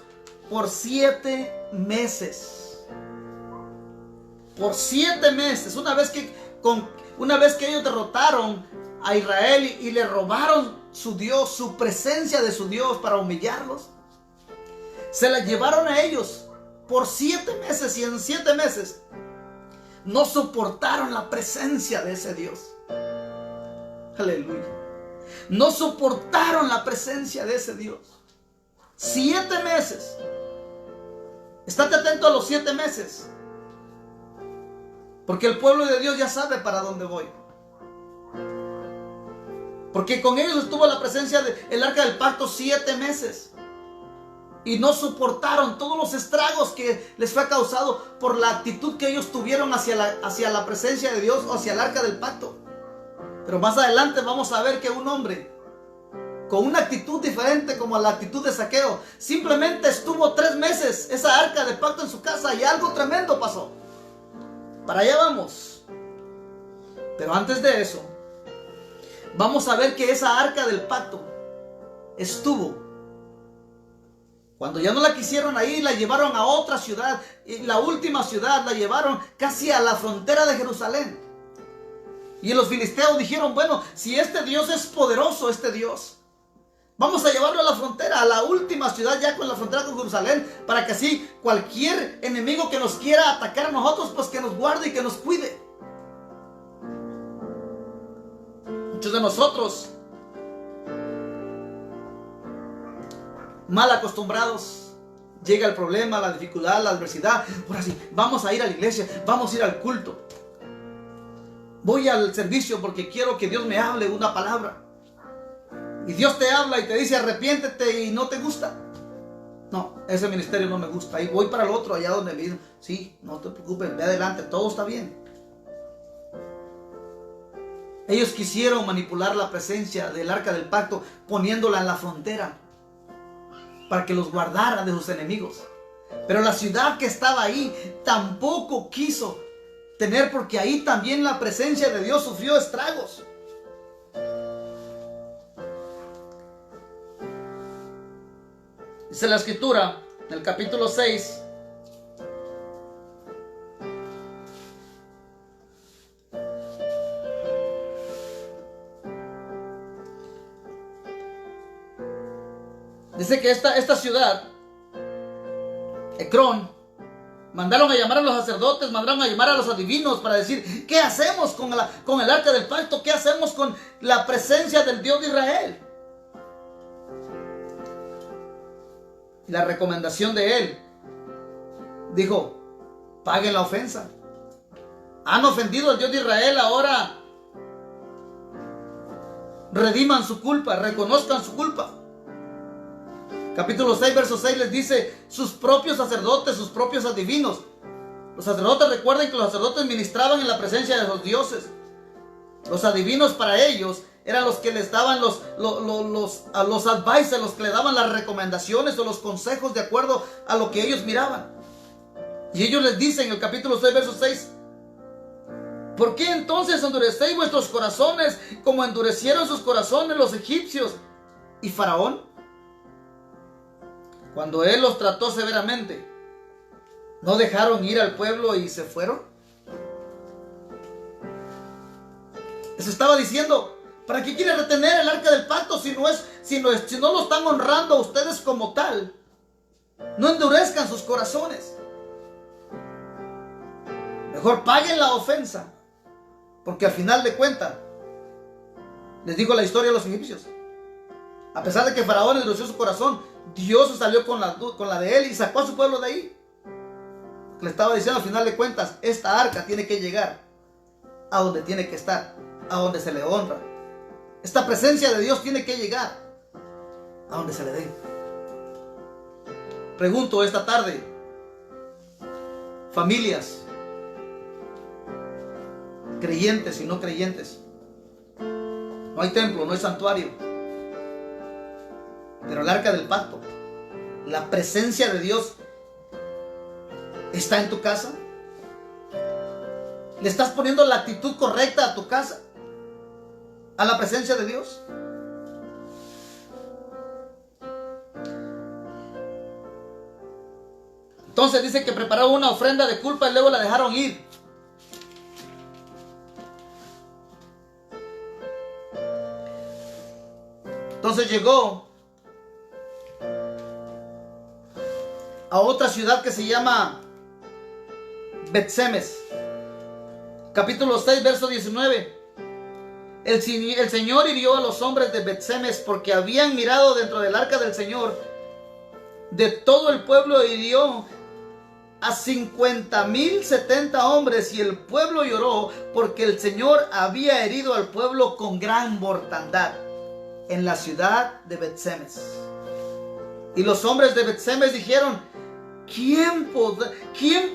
por 7 meses. Por 7 meses. Una vez que ellos derrotaron a Israel y le robaron su Dios, su presencia de su Dios, para humillarlos, se la llevaron a ellos por 7 meses. Y en 7 meses no soportaron la presencia de ese Dios. Aleluya. No soportaron la presencia de ese Dios. 7 meses. Estate atento a los 7 meses, porque el pueblo de Dios ya sabe para dónde voy. Porque con ellos estuvo la presencia del arca del pacto 7 meses. Y no soportaron todos los estragos que les fue causado por la actitud que ellos tuvieron hacia la presencia de Dios, o hacia el arca del pacto. Pero más adelante vamos a ver que un hombre con una actitud diferente, como la actitud de Zaqueo, simplemente estuvo 3 meses esa arca de pacto en su casa, y algo tremendo pasó. Para allá vamos. Pero antes de eso, vamos a ver que esa arca del pacto estuvo. Cuando ya no la quisieron ahí, la llevaron a otra ciudad, y la última ciudad la llevaron casi a la frontera de Jerusalén. Y los filisteos dijeron, bueno, si este Dios es poderoso, este Dios, vamos a llevarlo a la frontera, a la última ciudad ya con la frontera con Jerusalén, para que así cualquier enemigo que nos quiera atacar a nosotros, pues que nos guarde y que nos cuide. Muchos de nosotros, mal acostumbrados, llega el problema, la dificultad, la adversidad. Por así, vamos a ir a la iglesia, vamos a ir al culto. Voy al servicio porque quiero que Dios me hable una palabra. Y Dios te habla y te dice arrepiéntete y no te gusta. No, ese ministerio no me gusta. Y voy para el otro, allá donde me dicen, sí, no te preocupes, ve adelante, todo está bien. Ellos quisieron manipular la presencia del arca del pacto poniéndola en la frontera para que los guardara de sus enemigos. Pero la ciudad que estaba ahí tampoco quiso tener, porque ahí también la presencia de Dios sufrió estragos. Dice la escritura en el capítulo 6, dice que esta ciudad, Ecrón, mandaron a llamar a los sacerdotes, mandaron a llamar a los adivinos para decir, ¿qué hacemos con el arca del pacto? ¿Qué hacemos con la presencia del Dios de Israel? Y la recomendación de él dijo, paguen la ofensa. Han ofendido al Dios de Israel, ahora rediman su culpa, reconozcan su culpa. Capítulo 6, verso 6 les dice, sus propios sacerdotes, sus propios adivinos. Los sacerdotes, recuerden que los sacerdotes ministraban en la presencia de los dioses. Los adivinos para ellos eran los que les daban los advices, los que le daban las recomendaciones o los consejos de acuerdo a lo que ellos miraban. Y ellos les dicen en el capítulo 6, verso 6, ¿por qué entonces endurecéis vuestros corazones como endurecieron sus corazones los egipcios y Faraón? Cuando él los trató severamente, ¿no dejaron ir al pueblo y se fueron? Les estaba diciendo, ¿para qué quiere retener el arca del pacto si no lo están honrando a ustedes como tal? No endurezcan sus corazones. Mejor paguen la ofensa, porque al final de cuentas, les digo la historia de los egipcios. A pesar de que Faraón endureció su corazón, Dios se salió con la de él y sacó a su pueblo de ahí. Le estaba diciendo al final de cuentas, esta arca tiene que llegar a donde tiene que estar, a donde se le honra. Esta presencia de Dios tiene que llegar a donde se le dé. Pregunto esta tarde, familias, creyentes y no creyentes. No hay templo, no hay santuario, pero el arca del pacto, la presencia de Dios, está en tu casa. ¿Le estás poniendo la actitud correcta a tu casa, a la presencia de Dios? Entonces dice que prepararon una ofrenda de culpa y luego la dejaron ir. Entonces llegó a otra ciudad que se llama Bet-Semes. Capítulo 6, verso 19. El Señor hirió a los hombres de Bet-Semes porque habían mirado dentro del arca del Señor. De todo el pueblo hirió a 50,070 hombres, y el pueblo lloró porque el Señor había herido al pueblo con gran mortandad en la ciudad de Bet-Semes. Y los hombres de Bet-Semes dijeron, ¿quién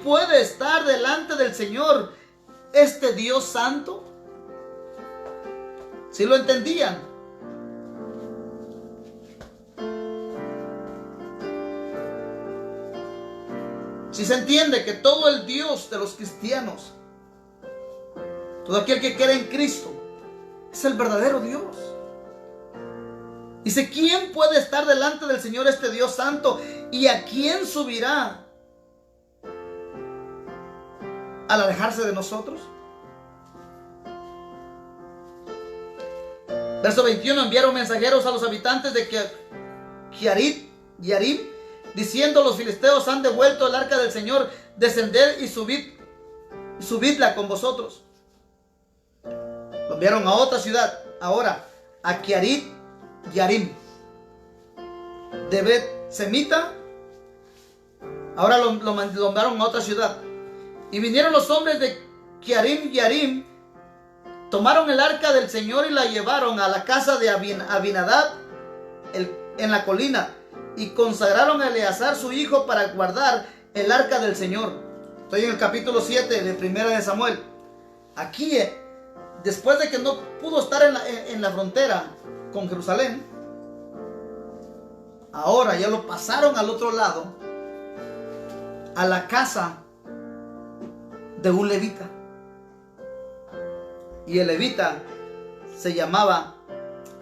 puede estar delante del Señor, este Dios santo? ¿Sí lo entendían? Si se entiende que todo el Dios de los cristianos, todo aquel que cree en Cristo, es el verdadero Dios. Dice, ¿quién puede estar delante del Señor, este Dios santo? ¿Y a quién subirá al alejarse de nosotros? Verso 21, enviaron mensajeros a los habitantes de Kiarit Yarim, diciendo: los filisteos han devuelto el arca del Señor, descended y subidla con vosotros. Lo enviaron a otra ciudad, ahora a Kiarit Yarim. De Bet Semita, ahora lo enviaron a otra ciudad. Y vinieron los hombres de Kiarim Yarim, tomaron el arca del Señor y la llevaron a la casa de Abinadab en la colina, y consagraron a Eleazar su hijo para guardar el arca del Señor. Estoy en el capítulo 7 de Primera de Samuel. Aquí, después de que no pudo estar en la frontera con Jerusalén, ahora ya lo pasaron al otro lado, a la casa de un levita. Y el levita se llamaba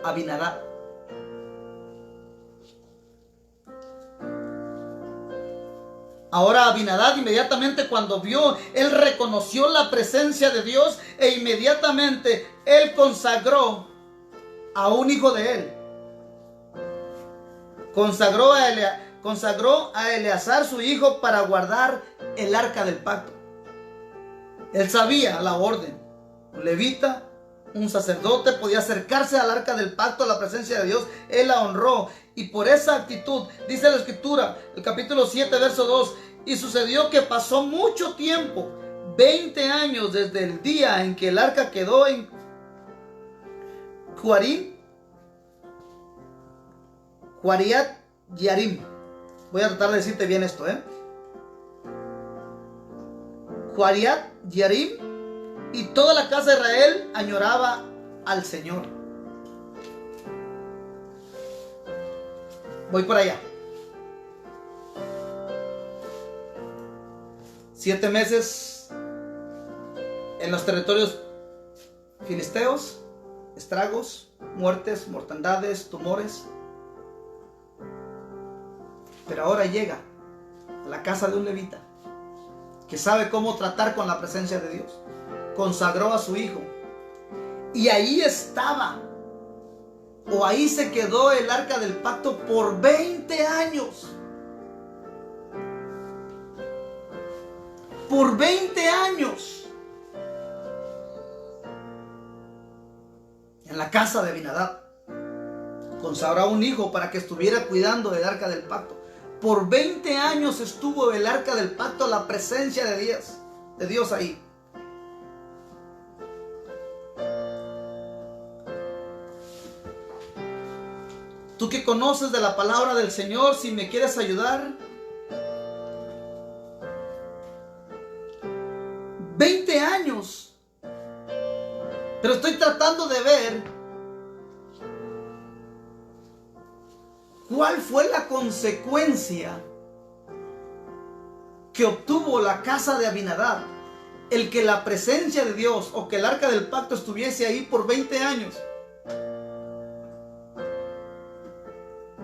Abinadab. Ahora Abinadab, inmediatamente cuando vio, él reconoció la presencia de Dios, e inmediatamente él consagró a un hijo de él. Consagró a Eleazar su hijo para guardar el arca del pacto. Él sabía la orden. Un levita, un sacerdote, podía acercarse al arca del pacto, a la presencia de Dios. Él la honró, y por esa actitud, dice la escritura, el capítulo 7, verso 2, y sucedió que pasó mucho tiempo, 20 años desde el día en que el arca quedó en Quariat Yarim. Voy a tratar de decirte bien esto, Quariat Yarim, y toda la casa de Israel añoraba al Señor. Voy por allá. 7 meses en los territorios filisteos, estragos, muertes, mortandades, tumores. Pero ahora llega a la casa de un levita que sabe cómo tratar con la presencia de Dios. Consagró a su hijo, y ahí estaba, o ahí se quedó el arca del pacto por 20 años. Por 20 años. En la casa de Abinadab. Consagró a un hijo para que estuviera cuidando del arca del pacto. Por 20 años estuvo el arca del pacto, la presencia de Dios ahí. Tú que conoces de la palabra del Señor, si me quieres ayudar, 20 años. Pero estoy tratando de ver cuál fue la consecuencia que obtuvo la casa de Abinadab, el que la presencia de Dios o que el arca del pacto estuviese ahí por 20 años.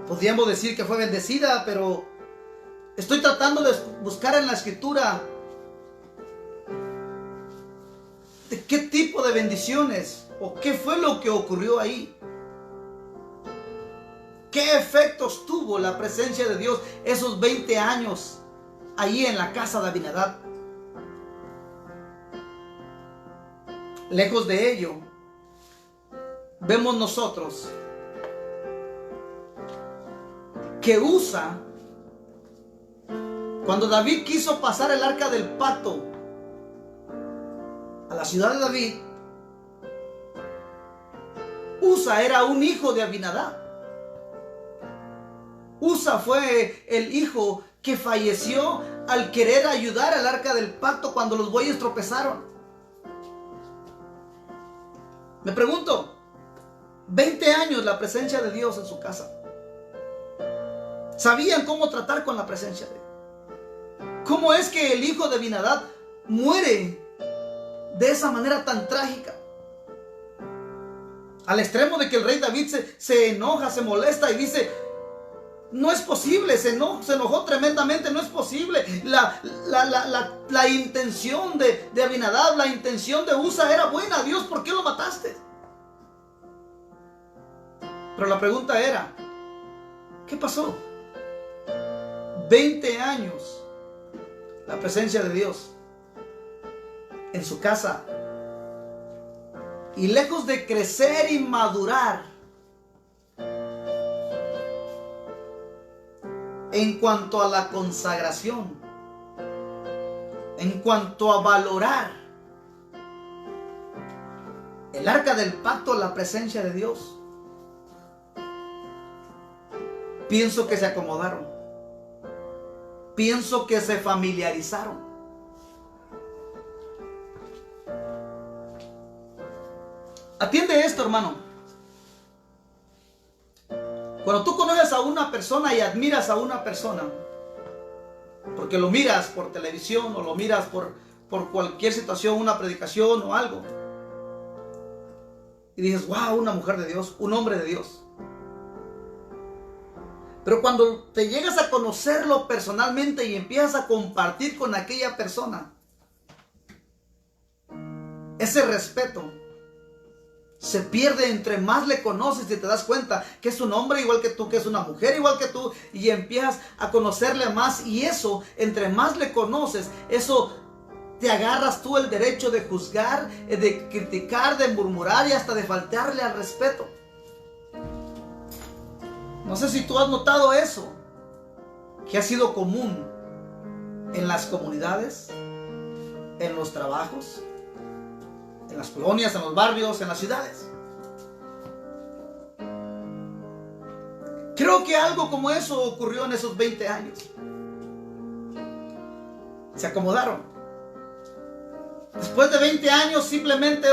Podríamos decir que fue bendecida, pero estoy tratando de buscar en la escritura de qué tipo de bendiciones o qué fue lo que ocurrió ahí. ¿Qué efectos tuvo la presencia de Dios esos 20 años ahí en la casa de Abinadab? Lejos de ello, vemos nosotros que Usa, cuando David quiso pasar el arca del pacto a la ciudad de David, Usa era un hijo de Abinadab. Usa fue el hijo que falleció al querer ayudar al arca del pacto cuando los bueyes tropezaron. Me pregunto, 20 años la presencia de Dios en su casa. Sabían cómo tratar con la presencia de Dios. ¿Cómo es que el hijo de Abinadab muere de esa manera tan trágica? Al extremo de que el rey David se enoja, se molesta y dice: no es posible, se enojó tremendamente, no es posible. La intención de Abinadab, la intención de Usa era buena. Dios, ¿por qué lo mataste? Pero la pregunta era, ¿qué pasó? 20 años la presencia de Dios en su casa, y lejos de crecer y madurar en cuanto a la consagración, en cuanto a valorar el arca del pacto, la presencia de Dios, pienso que se acomodaron, pienso que se familiarizaron. Atiende esto, hermano. Cuando tú conoces a una persona y admiras a una persona, porque lo miras por televisión o lo miras por cualquier situación, una predicación o algo, y dices, wow, una mujer de Dios, un hombre de Dios. Pero cuando te llegas a conocerlo personalmente y empiezas a compartir con aquella persona, ese respeto se pierde entre más le conoces y te das cuenta que es un hombre igual que tú, que es una mujer igual que tú, y empiezas a conocerle más, y eso, entre más le conoces, eso te agarras tú el derecho de juzgar, de criticar, de murmurar y hasta de faltarle al respeto. No sé si tú has notado eso, que ha sido común en las comunidades, en los trabajos, en las colonias, en los barrios, en las ciudades. Creo que algo como eso ocurrió en esos 20 años. Se acomodaron. Después de 20 años simplemente,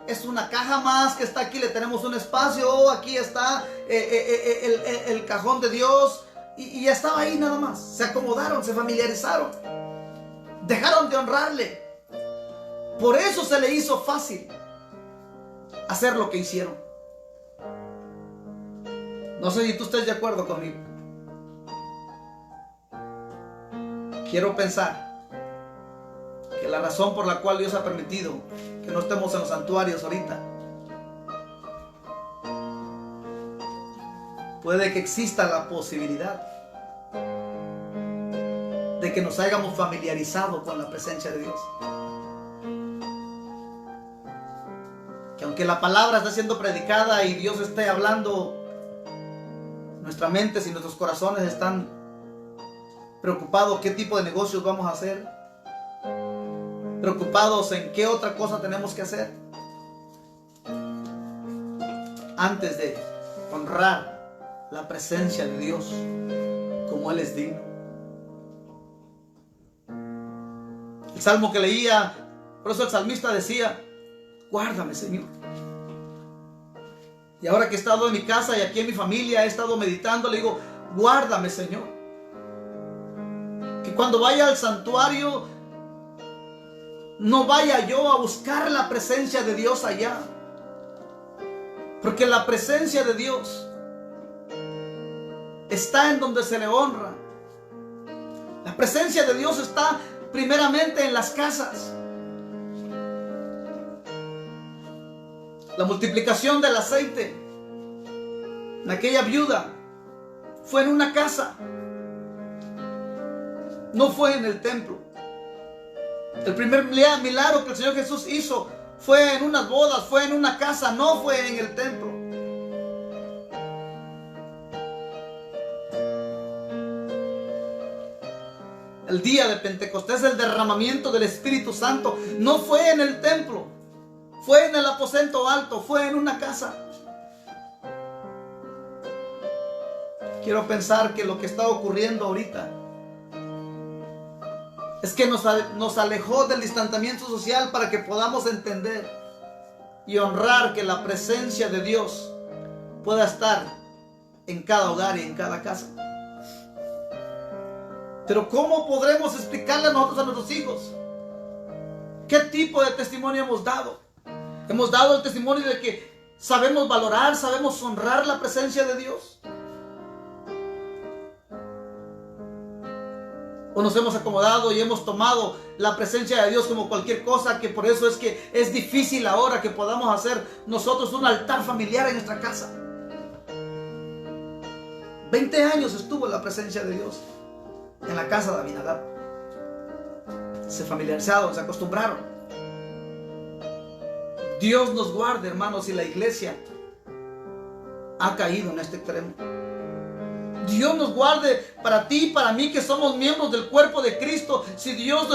es una caja más que está aquí, le tenemos un espacio, aquí está el cajón de Dios, y ya estaba ahí nada más. Se acomodaron, se familiarizaron, dejaron de honrarle. Por eso se le hizo fácil hacer lo que hicieron. No sé si tú estás de acuerdo conmigo. Quiero pensar que la razón por la cual Dios ha permitido que no estemos en los santuarios ahorita, puede que exista la posibilidad de que nos hayamos familiarizado con la presencia de Dios. Que aunque la palabra está siendo predicada y Dios esté hablando, nuestras mentes y nuestros corazones están preocupados qué tipo de negocios vamos a hacer, preocupados en qué otra cosa tenemos que hacer, antes de honrar la presencia de Dios como Él es digno. El salmo que leía, por eso el salmista decía, guárdame, Señor. Y ahora que he estado en mi casa y aquí en mi familia, he estado meditando, le digo, guárdame, Señor. Que cuando vaya al santuario, no vaya yo a buscar la presencia de Dios allá. Porque la presencia de Dios está en donde se le honra. La presencia de Dios está primeramente en las casas. La multiplicación del aceite en aquella viuda fue en una casa, no fue en el templo. El primer milagro que el Señor Jesús hizo fue en unas bodas, fue en una casa, no fue en el templo. El día de Pentecostés, el derramamiento del Espíritu Santo, no fue en el templo, fue en el aposento alto, fue en una casa. Quiero pensar que lo que está ocurriendo ahorita es que nos alejó del distanciamiento social para que podamos entender y honrar que la presencia de Dios pueda estar en cada hogar y en cada casa. Pero ¿cómo podremos explicarle a nosotros, a nuestros hijos, qué tipo de testimonio hemos dado? Hemos dado el testimonio de que sabemos valorar, sabemos honrar la presencia de Dios. O nos hemos acomodado y hemos tomado la presencia de Dios como cualquier cosa, que por eso es que es difícil ahora que podamos hacer nosotros un altar familiar en nuestra casa. 20 años estuvo en la presencia de Dios, en la casa de Abinadab. Se familiarizaron, se acostumbraron. Dios nos guarde, hermanos, si la iglesia ha caído en este extremo. Dios nos guarde para ti y para mí, que somos miembros del cuerpo de Cristo. Si Dios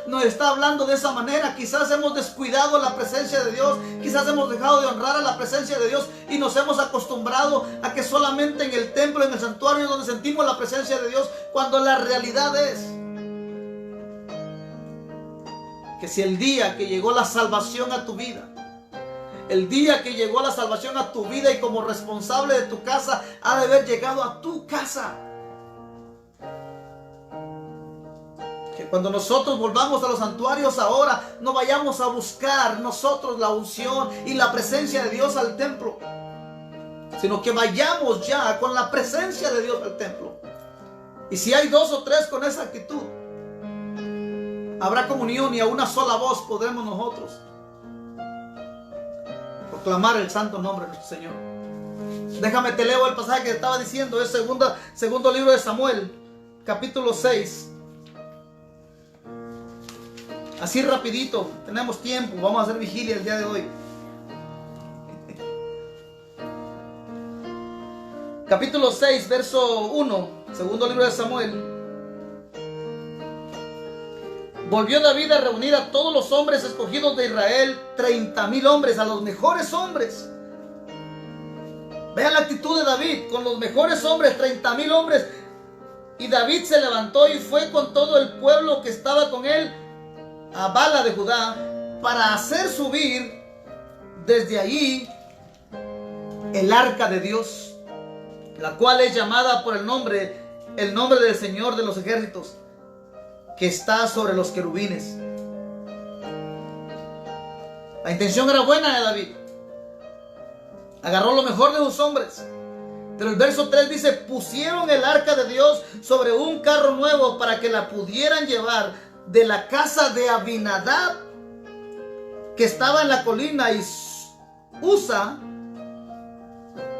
nos está hablando de esa manera, quizás hemos descuidado la presencia de Dios, quizás hemos dejado de honrar a la presencia de Dios y nos hemos acostumbrado a que solamente en el templo, en el santuario, es donde sentimos la presencia de Dios, cuando la realidad es que si el día que llegó la salvación a tu vida, el día que llegó la salvación a tu vida y como responsable de tu casa, ha de haber llegado a tu casa. Que cuando nosotros volvamos a los santuarios ahora, no vayamos a buscar nosotros la unción y la presencia de Dios al templo, sino que vayamos ya con la presencia de Dios al templo. Y si hay 2 o 3 con esa actitud, habrá comunión y a una sola voz podremos nosotros proclamar el santo nombre de nuestro Señor. Déjame te leo el pasaje que estaba diciendo. Es segundo libro de Samuel, capítulo 6. Así rapidito, tenemos tiempo, vamos a hacer vigilia el día de hoy. Capítulo 6, verso 1, segundo libro de Samuel. Volvió David a reunir a todos los hombres escogidos de Israel, 30,000 hombres, a los mejores hombres. Vean la actitud de David, con los mejores hombres, 30,000 hombres. Y David se levantó y fue con todo el pueblo que estaba con él a Bala de Judá, para hacer subir desde allí el arca de Dios, la cual es llamada por el nombre del Señor de los ejércitos, que está sobre los querubines. La intención era buena de David. Agarró lo mejor de sus hombres. Pero el verso 3 dice: pusieron el arca de Dios sobre un carro nuevo para que la pudieran llevar de la casa de Abinadab, que estaba en la colina, y Usa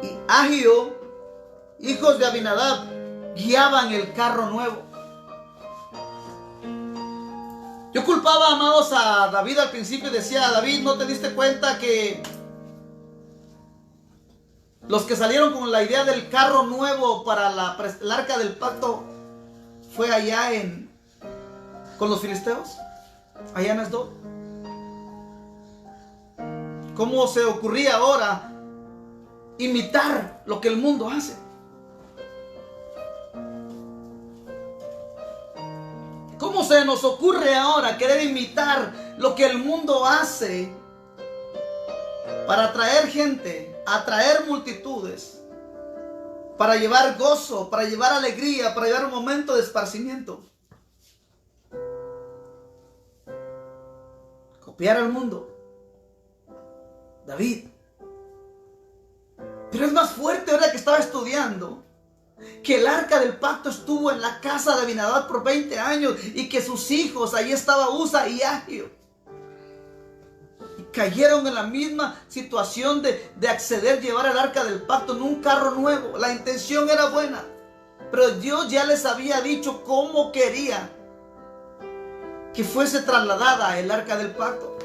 y Ahio, hijos de Abinadab, guiaban el carro nuevo. Yo culpaba, amados, a David al principio y decía: David, ¿no te diste cuenta que los que salieron con la idea del carro nuevo para el arca del pacto fue allá con los filisteos, allá en Asdod? ¿Cómo se ocurría ahora imitar lo que el mundo hace? ¿Cómo se nos ocurre ahora querer imitar lo que el mundo hace para atraer gente, atraer multitudes, para llevar gozo, para llevar alegría, para llevar un momento de esparcimiento? Copiar al mundo. David. Pero es más fuerte ahora que estaba estudiando que el arca del pacto estuvo en la casa de Abinadab por 20 años y que sus hijos, ahí estaba Usa y Ahio, y cayeron en la misma situación de acceder, llevar el arca del pacto en un carro nuevo. La intención era buena, pero Dios ya les había dicho cómo quería que fuese trasladada el arca del pacto.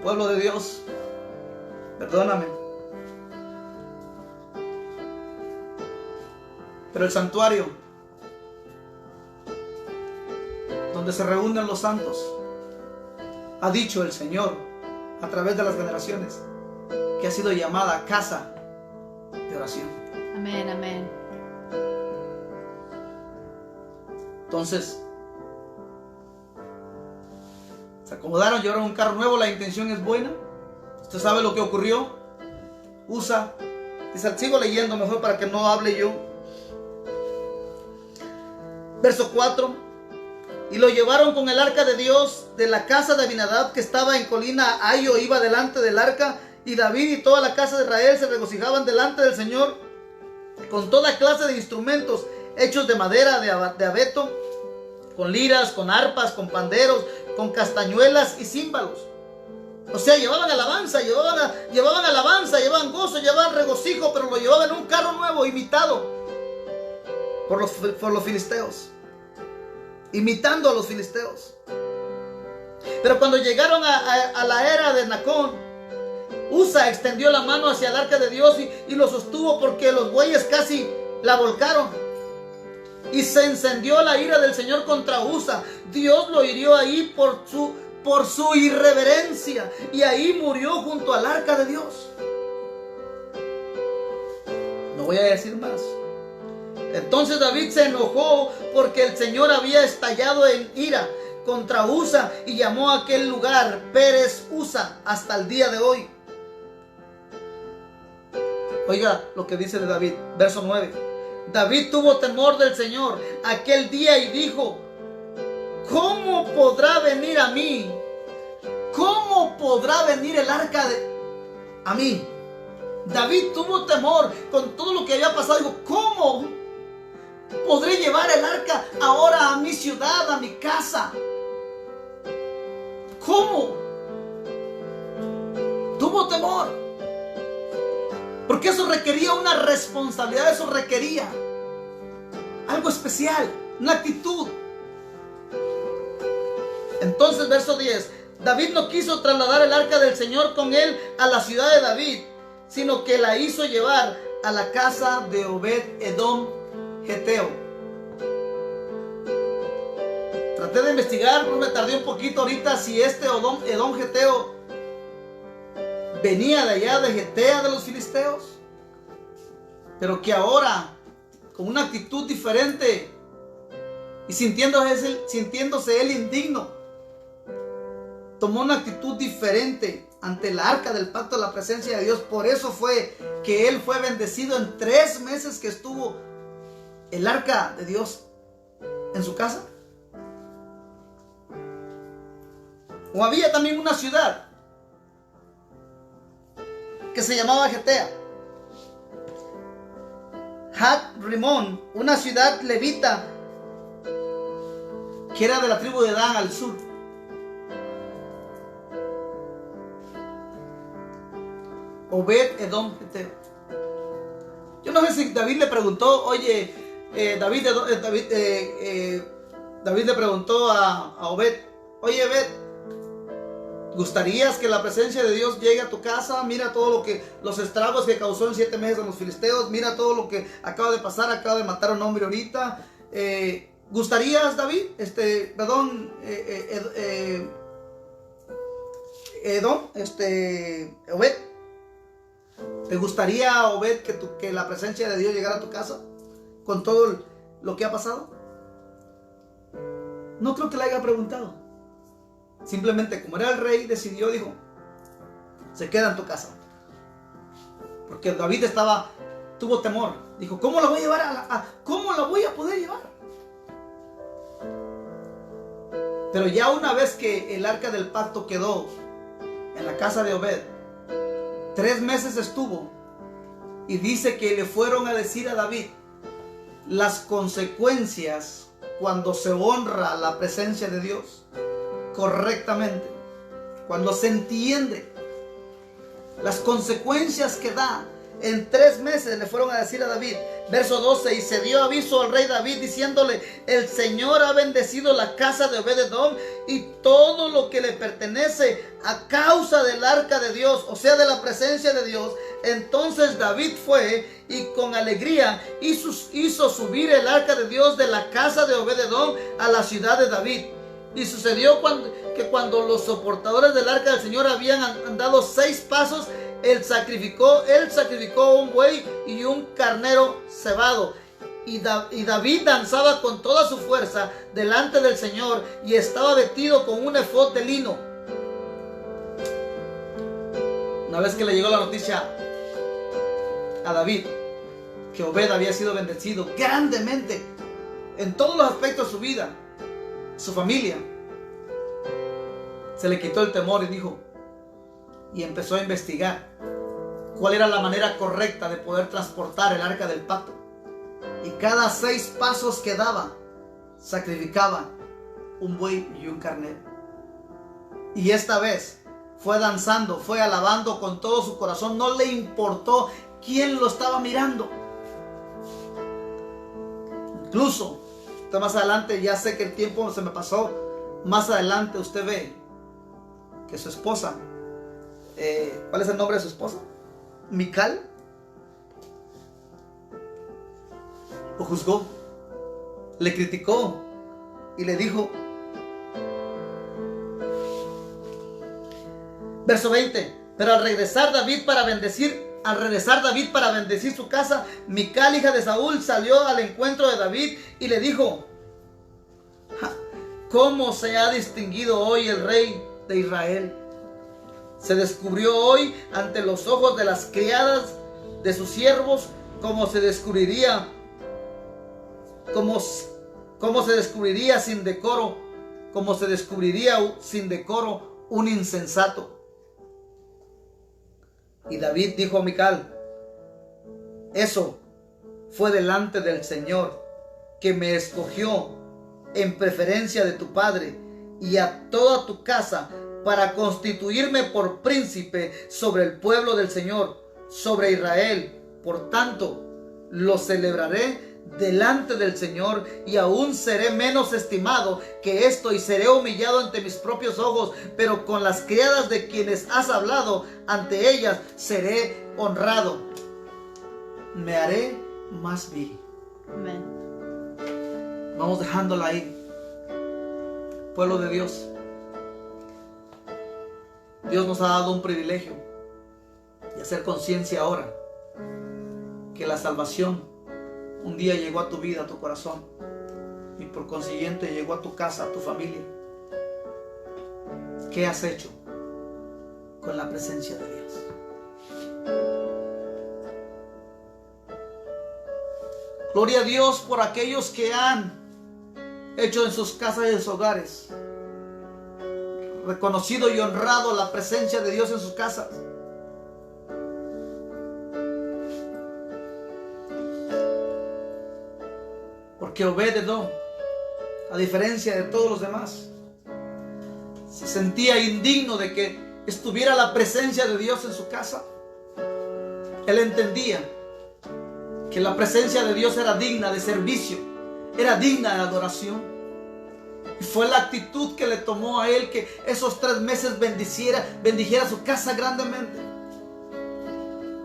Pueblo de Dios, perdóname, pero el santuario donde se reúnen los santos, ha dicho el Señor a través de las generaciones que ha sido llamada casa de oración. Amén, amén. Entonces se acomodaron, llevaron un carro nuevo, la intención es buena. Usted sabe lo que ocurrió. Usa, dice, sigo leyendo mejor para que no hable yo. Verso 4: y lo llevaron con el arca de Dios de la casa de Abinadab, que estaba en colina. Ahio iba delante del arca, y David y toda la casa de Israel se regocijaban delante del Señor con toda clase de instrumentos hechos de madera de abeto, con liras, con arpas, con panderos, con castañuelas y címbalos. O sea, llevaban alabanza, llevaban gozo, llevaban regocijo, pero lo llevaban en un carro nuevo, imitado por los filisteos. Imitando a los filisteos. Pero cuando llegaron a la era de Nacón, Usa extendió la mano hacia el arca de Dios y lo sostuvo porque los bueyes casi la volcaron. Y se encendió la ira del Señor contra Usa. Dios lo hirió ahí por su irreverencia. Y ahí murió junto al arca de Dios. No voy a decir más. Entonces David se enojó porque el Señor había estallado en ira contra Usa y llamó a aquel lugar Pérez Usa hasta el día de hoy. Oiga lo que dice de David, verso 9. David tuvo temor del Señor aquel día y dijo: ¿cómo podrá venir a mí? ¿Cómo podrá venir el arca a mí? David tuvo temor con todo lo que había pasado. Dijo: ¿cómo podré llevar el arca ahora a mi ciudad, a mi casa? ¿Cómo? Tuvo temor. Porque eso requería una responsabilidad, eso requería algo especial, una actitud. Entonces, verso 10. David no quiso trasladar el arca del Señor con él a la ciudad de David, sino que la hizo llevar a la casa de Obed-Edom Geteo. Traté de investigar, me tardé un poquito ahorita, si este Edom Geteo venía de allá de Getea de los filisteos, pero que ahora, con una actitud diferente y sintiéndose él indigno, tomó una actitud diferente ante el arca del pacto de la presencia de Dios. Por eso fue que él fue bendecido en 3 meses que estuvo el arca de Dios en su casa. O había también una ciudad que se llamaba Getea. Hat Rimón, una ciudad levita que era de la tribu de Dan al sur. Obed-Edom Geteo. Yo no sé si David le preguntó: oye, David le preguntó a Obed: oye, Obed, ¿gustarías que la presencia de Dios llegue a tu casa? Mira todo los estragos que causó en 7 meses a los filisteos. Mira todo lo que acaba de pasar. Acaba de matar a un hombre ahorita. ¿Gustarías, David? Obed, ¿te gustaría, Obed, que la presencia de Dios llegara a tu casa con todo lo que ha pasado? No creo que le haya preguntado. Simplemente, como era el rey, decidió, dijo: se queda en tu casa. Porque David tuvo temor. Dijo: ¿cómo la voy a llevar cómo la voy a poder llevar? Pero ya una vez que el arca del pacto quedó en la casa de Obed, 3 meses estuvo. Y dice que le fueron a decir a David las consecuencias cuando se honra la presencia de Dios correctamente, cuando se entiende las consecuencias que da. En 3 meses le fueron a decir a David, verso 12: y se dio aviso al rey David diciéndole: el Señor ha bendecido la casa de Obed-Edom y todo lo que le pertenece a causa del arca de Dios, o sea, de la presencia de Dios. Entonces David fue y con alegría hizo subir el arca de Dios de la casa de Obed-Edom a la ciudad de David. Y sucedió que cuando los soportadores del arca del Señor habían andado 6 pasos, él sacrificó un buey y un carnero cebado. Y David danzaba con toda su fuerza delante del Señor y estaba vestido con un efod de lino. Una vez que le llegó la noticia a David que Obed había sido bendecido grandemente en todos los aspectos de su vida, su familia, se le quitó el temor y empezó a investigar cuál era la manera correcta de poder transportar el arca del pacto. Y cada 6 pasos que daba, sacrificaba un buey y un carnero. Y esta vez fue danzando, fue alabando con todo su corazón. No le importó quién lo estaba mirando. Incluso, más adelante, ya sé que el tiempo se me pasó. Más adelante usted ve que su esposa, ¿cuál es el nombre de su esposa? Mical, lo juzgó, le criticó y le dijo, verso 20, pero al regresar David para bendecir su casa, Mical, hija de Saúl, salió al encuentro de David y le dijo, ¿cómo se ha distinguido hoy el rey de Israel? Se descubrió hoy ante los ojos de las criadas de sus siervos, como se descubriría sin decoro un insensato. Y David dijo a Mical, eso fue delante del Señor, que me escogió en preferencia de tu padre y a toda tu casa para constituirme por príncipe sobre el pueblo del Señor, sobre Israel. Por tanto, lo celebraré delante del Señor, y aún seré menos estimado que esto, y seré humillado ante mis propios ojos, pero con las criadas de quienes has hablado, ante ellas seré honrado. Me haré más vil. Amén. Vamos dejándola ahí. Pueblo de Dios, Dios nos ha dado un privilegio de hacer conciencia ahora que la salvación un día llegó a tu vida, a tu corazón, y por consiguiente llegó a tu casa, a tu familia. ¿Qué has hecho con la presencia de Dios? Gloria a Dios por aquellos que han hecho en sus casas y en sus hogares, reconocido y honrado la presencia de Dios en sus casas. Porque Obed-Edom, a diferencia de todos los demás, se sentía indigno de que estuviera la presencia de Dios en su casa. Él entendía que la presencia de Dios era digna de servicio, era digna de adoración. Y fue la actitud que le tomó a él que esos 3 meses bendijera su casa grandemente.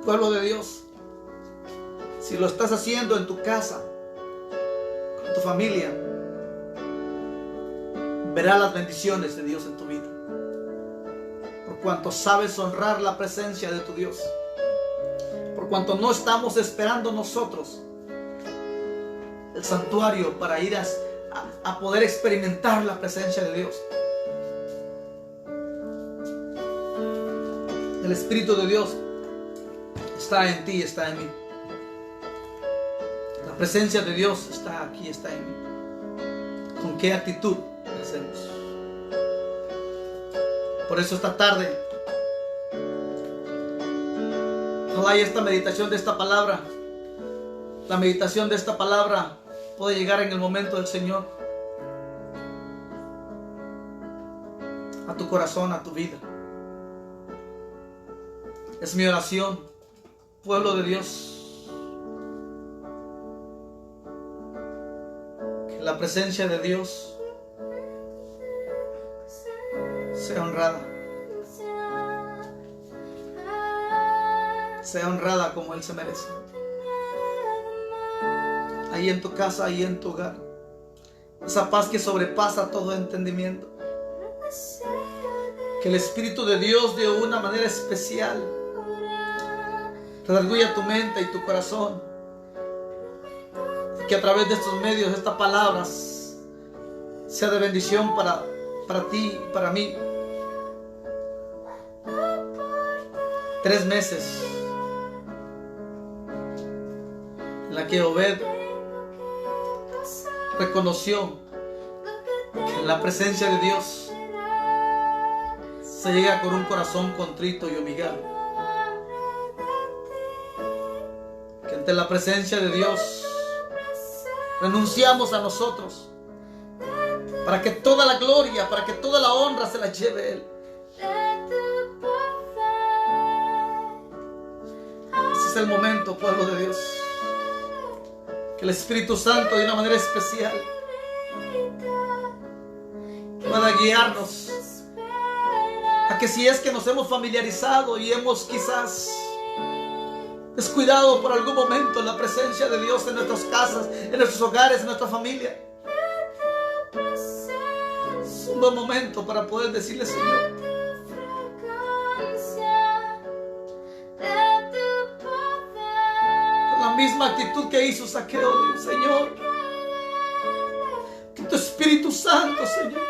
Pueblo de Dios, si lo estás haciendo en tu casa, tu familia, verá las bendiciones de Dios en tu vida, por cuanto sabes honrar la presencia de tu Dios, por cuanto no estamos esperando nosotros el santuario para ir a poder experimentar la presencia de Dios. El Espíritu de Dios está en ti, está en mí. La presencia de Dios está aquí, está en mí. ¿Con qué actitud lo hacemos? Por eso esta tarde, ojalá y esta meditación de esta palabra, la meditación de esta palabra puede llegar en el momento del Señor a tu corazón, a tu vida. Es mi oración, pueblo de Dios, la presencia de Dios sea honrada como Él se merece, ahí en tu casa, ahí en tu hogar. Esa paz que sobrepasa todo entendimiento, que el Espíritu de Dios de una manera especial redarguya tu mente y tu corazón, que a través de estos medios, estas palabras, sea de bendición para ti y para mí. 3 meses en la que Obed reconoció que en la presencia de Dios se llega con un corazón contrito y humillado, que ante la presencia de Dios renunciamos a nosotros para que toda la gloria, para que toda la honra se la lleve Él. es el momento, pueblo de Dios, que el Espíritu Santo de una manera especial pueda guiarnos a que si es que nos hemos familiarizado y hemos quizás descuidado por algún momento la presencia de Dios en nuestras casas, en nuestros hogares, en nuestra familia, es un buen momento para poder decirle: Señor, con la misma actitud que hizo Zaqueo, digo: Señor, que tu Espíritu Santo, Señor,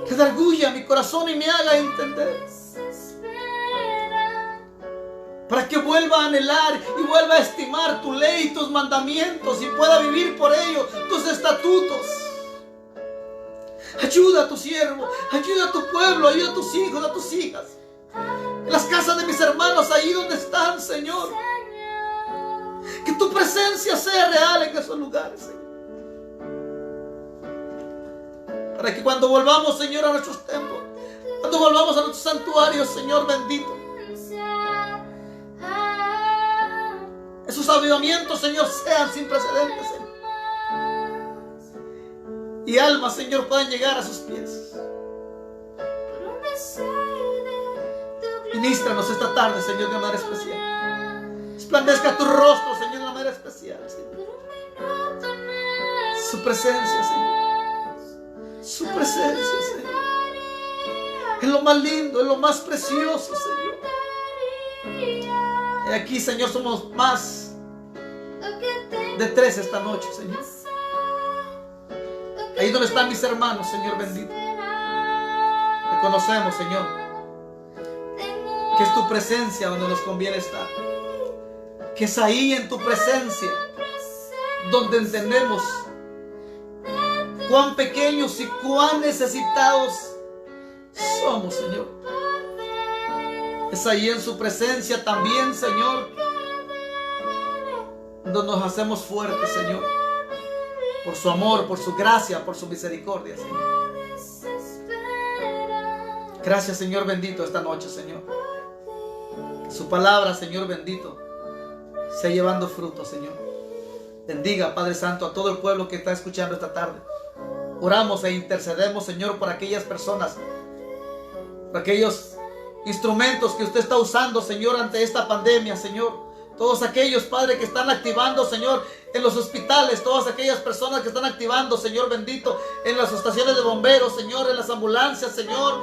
redarguya mi corazón y me haga entender, para que vuelva a anhelar y vuelva a estimar tu ley y tus mandamientos y pueda vivir por ello tus estatutos. Ayuda a tu siervo, ayuda a tu pueblo, ayuda a tus hijos, a tus hijas, en las casas de mis hermanos, ahí donde están, Señor. Que tu presencia sea real en esos lugares, Señor, para que cuando volvamos, Señor, a nuestros templos, cuando volvamos a nuestros santuarios, Señor bendito, esos avivamientos, Señor, sean sin precedentes, Señor, y almas, Señor, puedan llegar a sus pies. Ministranos esta tarde, Señor, de manera especial. Esplandezca tu rostro, Señor, de una manera especial, Señor. Su presencia, Señor. Su presencia, Señor. Es lo más lindo, es lo más precioso, Señor. Y aquí, Señor, somos más de 3 esta noche, Señor. Ahí donde están mis hermanos, Señor bendito, reconocemos, Señor, que es tu presencia donde nos conviene estar. Que es ahí en tu presencia donde entendemos cuán pequeños y cuán necesitados somos, Señor. Es ahí en su presencia también, Señor, donde nos hacemos fuertes, Señor, por su amor, por su gracia, por su misericordia, Señor. Gracias, Señor bendito, esta noche, Señor. Su palabra, Señor bendito, sea llevando fruto, Señor. Bendiga, Padre Santo, a todo el pueblo que está escuchando esta tarde. Oramos e intercedemos, Señor, por aquellas personas, por aquellos instrumentos que usted está usando, Señor, ante esta pandemia, Señor. Todos aquellos, Padre, que están activando, Señor, en los hospitales. Todas aquellas personas que están activando, Señor bendito, en las estaciones de bomberos, Señor, en las ambulancias, Señor,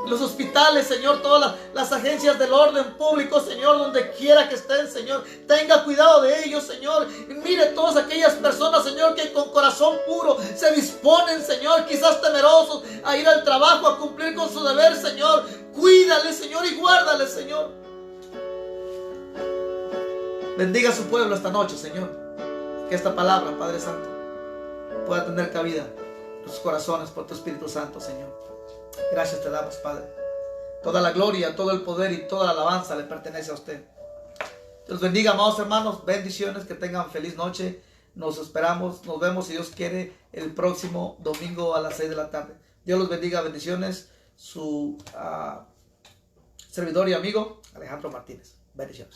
en los hospitales, Señor, todas las agencias del orden público, Señor, donde quiera que estén, Señor. Tenga cuidado de ellos, Señor. Y mire todas aquellas personas, Señor, que con corazón puro se disponen, Señor, quizás temerosos, a ir al trabajo, a cumplir con su deber, Señor. Cuídale, Señor, y guárdale, Señor. Bendiga a su pueblo esta noche, Señor. Que esta palabra, Padre Santo, pueda tener cabida en sus corazones por tu Espíritu Santo, Señor. Gracias te damos, Padre. Toda la gloria, todo el poder y toda la alabanza le pertenece a usted. Dios bendiga, amados hermanos. Bendiciones, que tengan feliz noche. Nos esperamos, nos vemos, si Dios quiere, el próximo domingo a las 6 de la tarde. Dios los bendiga, bendiciones. Su servidor y amigo Alejandro Martínez. Bendiciones.